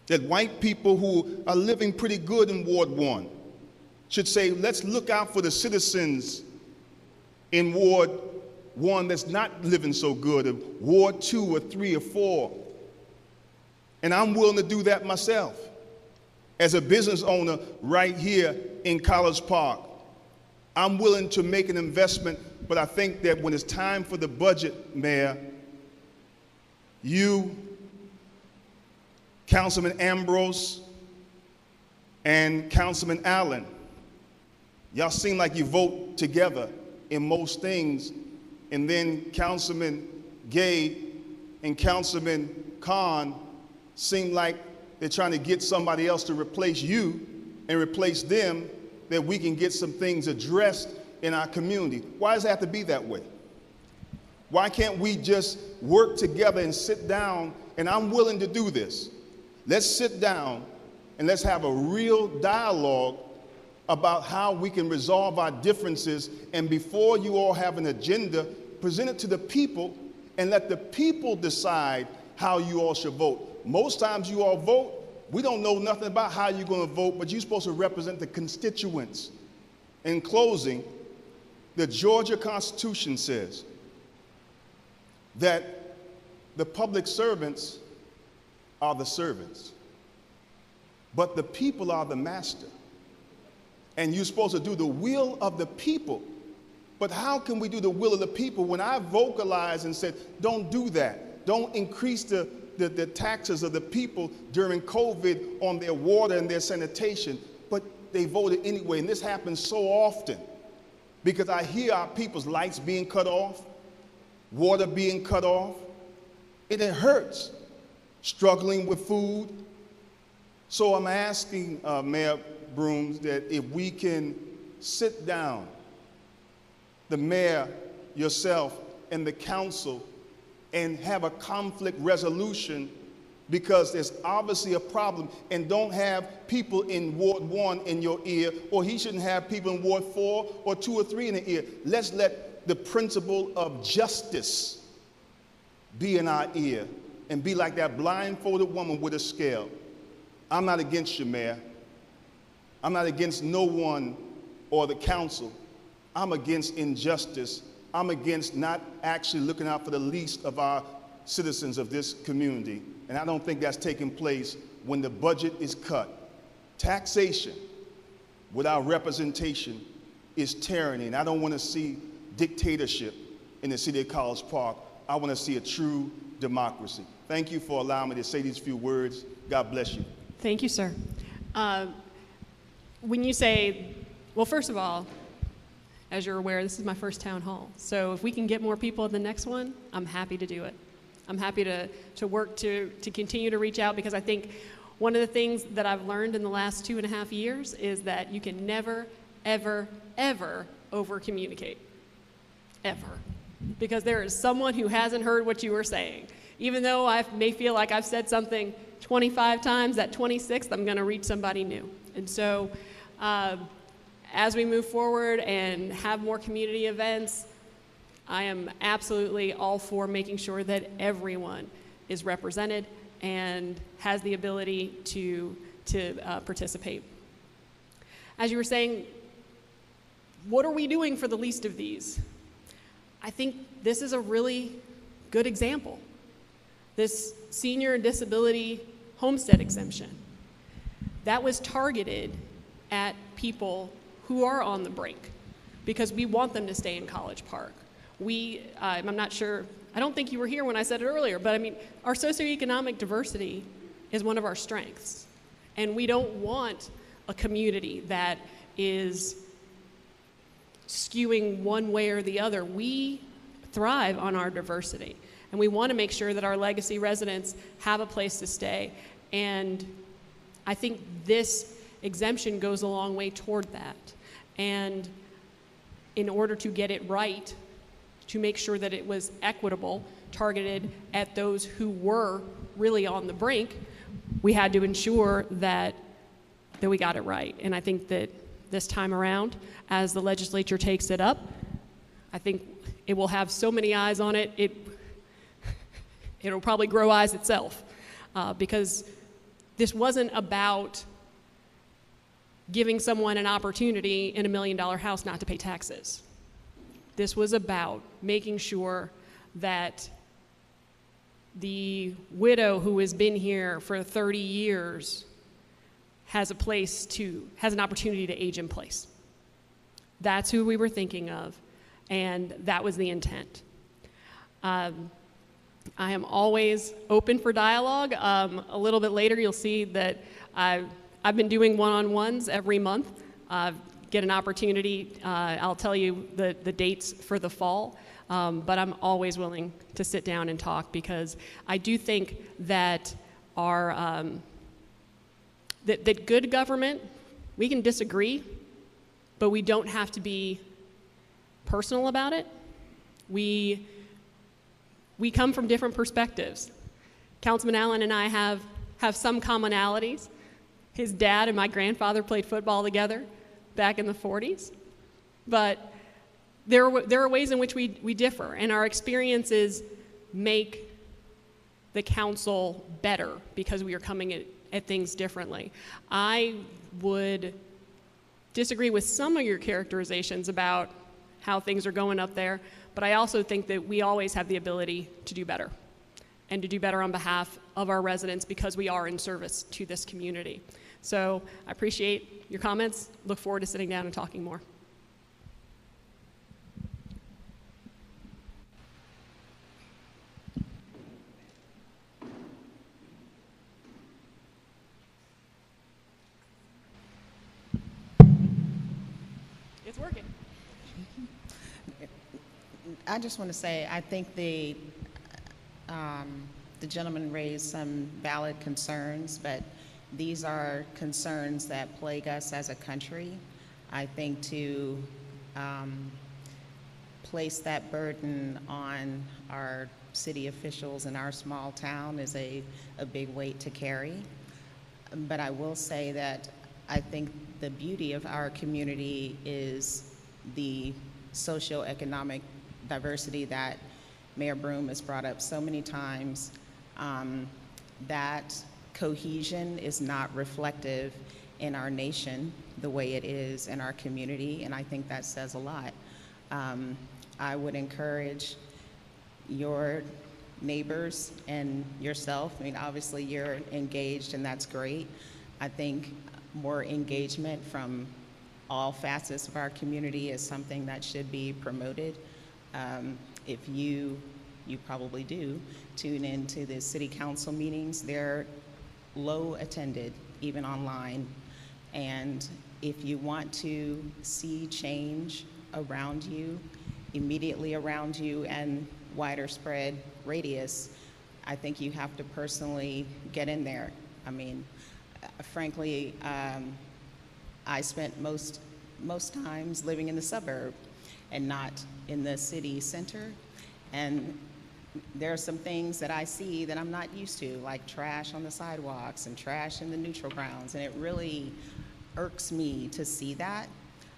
that white people who are living pretty good in Ward 1 should say, let's look out for the citizens in Ward 1 that's not living so good, of Ward 2 or 3 or 4. And I'm willing to do that myself as a business owner right here in College Park. I'm willing to make an investment, but I think that when it's time for the budget, Mayor, you, Councilman Ambrose, and Councilman Allen, y'all seem like you vote together in most things, and then Councilman Gay and Councilman Khan seem like they're trying to get somebody else to replace you and replace them, that we can get some things addressed in our community. Why does it have to be that way? Why can't we just work together and sit down? And I'm willing to do this. Let's sit down and let's have a real dialogue about how we can resolve our differences. And before you all have an agenda, present it to the people and let the people decide how you all should vote. Most times you all vote, we don't know nothing about how you're going to vote, but you're supposed to represent the constituents. In closing, the Georgia Constitution says that the public servants are the servants, but the people are the master. And you're supposed to do the will of the people. But how can we do the will of the people when I vocalized and said, don't do that. Don't increase the taxes of the people during COVID on their water and their sanitation. But they voted anyway, and this happens so often because I hear our people's lights being cut off, water being cut off, and it hurts, struggling with food. So I'm asking Mayor Brooms that if we can sit down, the mayor, yourself, and the council, and have a conflict resolution, because there's obviously a problem, and don't have people in Ward 1 in your ear, or he shouldn't have people in Ward 4 or 2 or 3 in the ear. Let's let the principle of justice be in our ear and be like that blindfolded woman with a scale. I'm not against you, Mayor. I'm not against no one or the council. I'm against injustice. I'm against not actually looking out for the least of our citizens of this community. And I don't think that's taking place when the budget is cut. Taxation, without representation is tyranny. And I don't want to see dictatorship in the city of College Park. I want to see a true democracy. Thank you for allowing me to say these few words. God bless you. Thank you, sir. When you say, well, first of all, as you're aware, this is my first town hall. So if we can get more people at the next one, I'm happy to do it. I'm happy to work to continue to reach out, because I think one of the things that I've learned in the last 2.5 years is that you can never, ever, ever over-communicate. Ever. Because there is someone who hasn't heard what you were saying. Even though I may feel like I've said something 25 times, that 26th, I'm going to reach somebody new. And so as we move forward and have more community events, I am absolutely all for making sure that everyone is represented and has the ability to participate. As you were saying, what are we doing for the least of these? I think this is a really good example. This senior and disability homestead exemption, that was targeted at people who are on the brink, because we want them to stay in College Park. I'm not sure, I don't think you were here when I said it earlier, but I mean, our socioeconomic diversity is one of our strengths. And we don't want a community that is skewing one way or the other. We thrive on our diversity, and we want to make sure that our legacy residents have a place to stay. And I think this exemption goes a long way toward that. And in order to get it right, to make sure that it was equitable, targeted at those who were really on the brink, we had to ensure that we got it right. And I think that this time around, as the legislature takes it up, I think it will have so many eyes on it, it'll probably grow eyes itself, because this wasn't about giving someone an opportunity in $1 million house not to pay taxes. This was about making sure that the widow who has been here for 30 years has an opportunity to age in place. That's who we were thinking of, and that was the intent. I am always open for dialogue. A little bit later, you'll see that I've been doing one-on-ones every month. Get an opportunity, I'll tell you the dates for the fall, but I'm always willing to sit down and talk, because I do think that that good government, we can disagree, but we don't have to be personal about it. We come from different perspectives. Councilman Allen and I have some commonalities. His dad and my grandfather played football together back in the 40s. But there are ways in which we differ, and our experiences make the council better because we are coming at things differently. I would disagree with some of your characterizations about how things are going up there, but I also think that we always have the ability to do better, and to do better on behalf of our residents, because we are in service to this community. So I appreciate your comments. Look forward to sitting down and talking more. It's working. I just want to say, I think the gentleman raised some valid concerns, but these are concerns that plague us as a country. I think to place that burden on our city officials in our small town is a big weight to carry. But I will say that I think the beauty of our community is the socioeconomic diversity that Mayor Broome has brought up so many times. That cohesion is not reflective in our nation the way it is in our community, and I think that says a lot. I would encourage your neighbors and yourself, I mean, obviously you're engaged and that's great. I think more engagement from all facets of our community is something that should be promoted. If you probably do, tune into the city council meetings, they're low attended, even online. And if you want to see change around you, immediately around you, and wider spread radius, I think you have to personally get in there. I mean, frankly, I spent most times living in the suburb and not in the city center. And there are some things that I see that I'm not used to, like trash on the sidewalks and trash in the neutral grounds, and it really irks me to see that.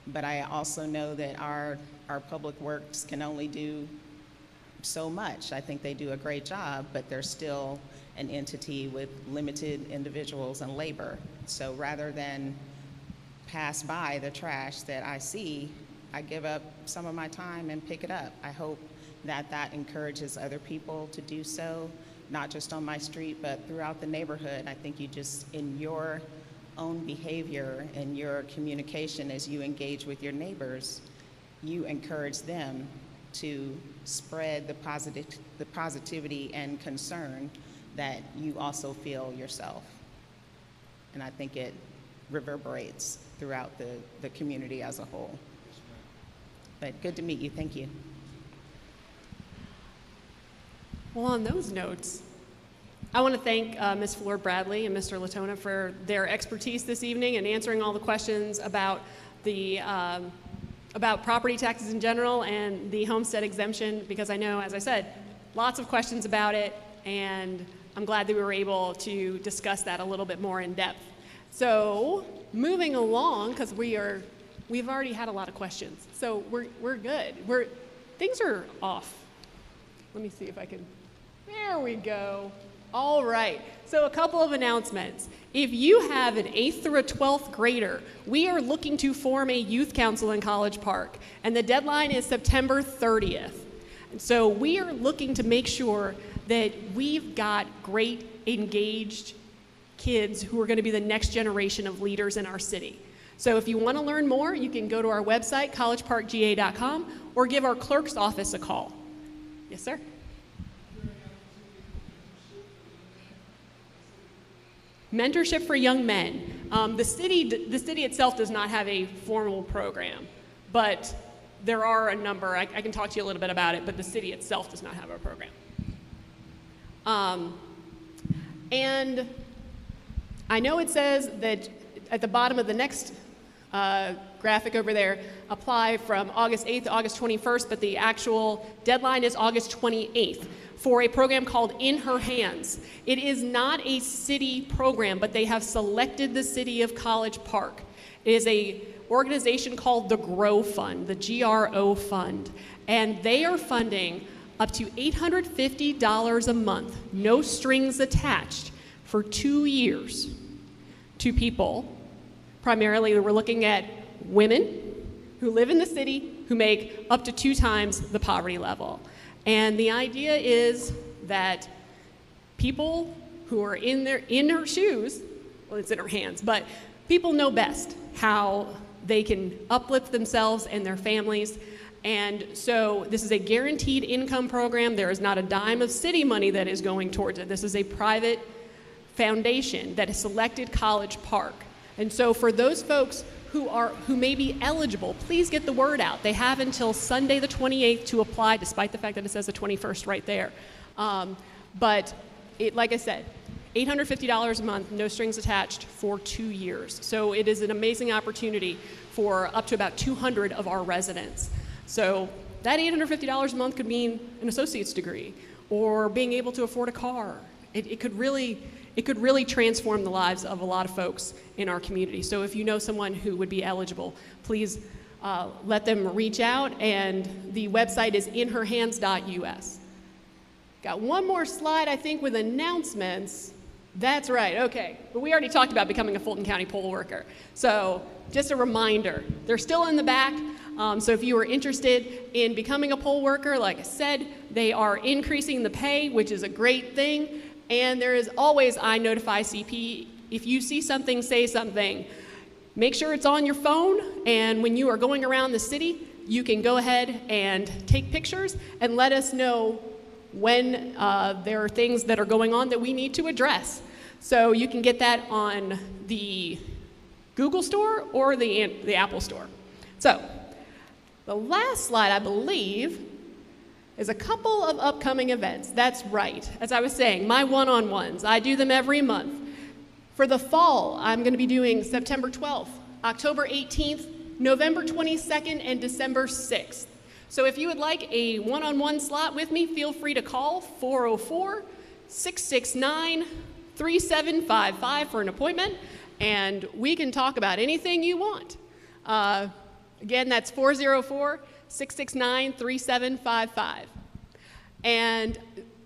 But I also know that our public works can only do so much. I think they do a great job, but they're still an entity with limited individuals and labor. So rather than pass by the trash that I see, I give up some of my time and pick it up. I hope that that encourages other people to do so, not just on my street, but throughout the neighborhood. I think you just, in your own behavior and your communication as you engage with your neighbors, you encourage them to spread the positivity and concern that you also feel yourself. And I think it reverberates throughout the community as a whole. But good to meet you. Thank you. Well, on those notes, I want to thank Ms. Fleur Bradley and Mr. Latona for their expertise this evening and answering all the questions about the about property taxes in general and the homestead exemption, because I know, as I said, lots of questions about it, and I'm glad that we were able to discuss that a little bit more in depth. So moving along, because we've already had a lot of questions, so we're good. Things are off. Let me see if I can. There we go. All right, so a couple of announcements. If you have an 8th through a 12th grader, we are looking to form a youth council in College Park, and the deadline is September 30th. And so we are looking to make sure that we've got great, engaged kids who are going to be the next generation of leaders in our city. So if you want to learn more, you can go to our website, collegeparkga.com, or give our clerk's office a call. Yes, sir? Mentorship for young men. The city itself does not have a formal program, but there are a number. I can talk to you a little bit about it, but the city itself does not have a program. And I know it says that at the bottom of the next graphic over there, apply from August 8th to August 21st, but the actual deadline is August 28th. For a program called In Her Hands. It is not a city program, but they have selected the city of College Park. It is an organization called the GROW Fund, the GRO Fund, and they are funding up to $850 a month, no strings attached, for 2 years to people. Primarily, we're looking at women who live in the city who make up to 2 times the poverty level. And the idea is that people who are in her shoes, well, it's in her hands, but people know best how they can uplift themselves and their families. And so this is a guaranteed income program. There is not a dime of city money that is going towards it. This is a private foundation that has selected College Park. And so for those folks who may be eligible, please get the word out. They have until Sunday the 28th to apply, despite the fact that it says the 21st right there. But like I said, $850 a month, no strings attached, for 2 years. So it is an amazing opportunity for up to about 200 of our residents. So that $850 a month could mean an associate's degree or being able to afford a car. It could really transform the lives of a lot of folks in our community. So if you know someone who would be eligible, please let them reach out, and the website is inherhands.us. Got one more slide, I think, with announcements. That's right, okay. But we already talked about becoming a Fulton County poll worker. So just a reminder, they're still in the back. So if you are interested in becoming a poll worker, like I said, they are increasing the pay, which is a great thing. And there is always iNotify CP. If you see something, say something. make sure it's on your phone, and when you are going around the city, you can go ahead and take pictures and let us know when there are things that are going on that we need to address. So you can get that on the Google Store or the Apple Store. So the last slide, I believe, is a couple of upcoming events. That's right. As I was saying, my one-on-ones, I do them every month. For the fall, I'm going to be doing September 12th, October 18th, November 22nd, and December 6th. So if you would like a one-on-one slot with me, feel free to call 404-669-3755 for an appointment, and we can talk about anything you want. Again, that's 404-669-3755. And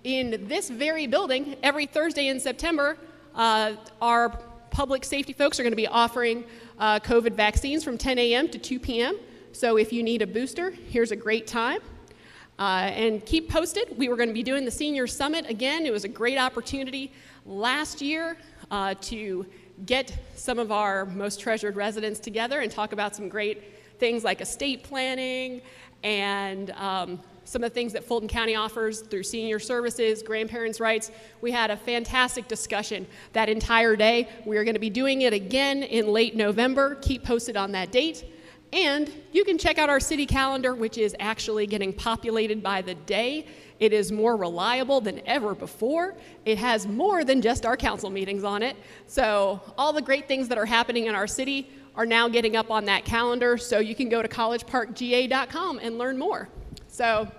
in this very building, every Thursday in September, our public safety folks are going to be offering COVID vaccines from 10 a.m. to 2 p.m. So if you need a booster, here's a great time. And keep posted. We were going to be doing the Senior Summit again. It was a great opportunity last year to get some of our most treasured residents together and talk about some great things like estate planning and some of the things that Fulton County offers through senior services, grandparents' rights. We had a fantastic discussion that entire day. We are going to be doing it again in late November. Keep posted on that date. And you can check out our city calendar, which is actually getting populated by the day. It is more reliable than ever before. It has more than just our council meetings on it. So all the great things that are happening in our city are now getting up on that calendar, so you can go to collegeparkga.com and learn more. So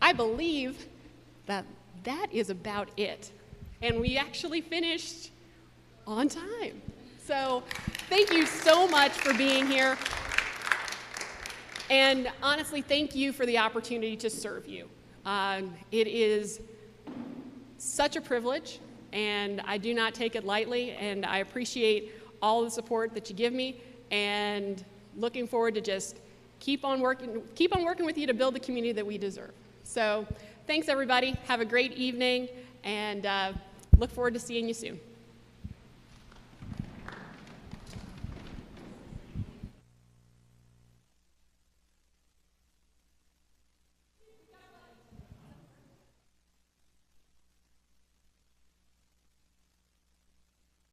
I believe that that is about it. And we actually finished on time. So thank you so much for being here. And honestly, thank you for the opportunity to serve you. It is such a privilege, and I do not take it lightly, and I appreciate all the support that you give me, and looking forward to just keep on working with you to build the community that we deserve. So thanks, everybody. Have a great evening, and look forward to seeing you soon.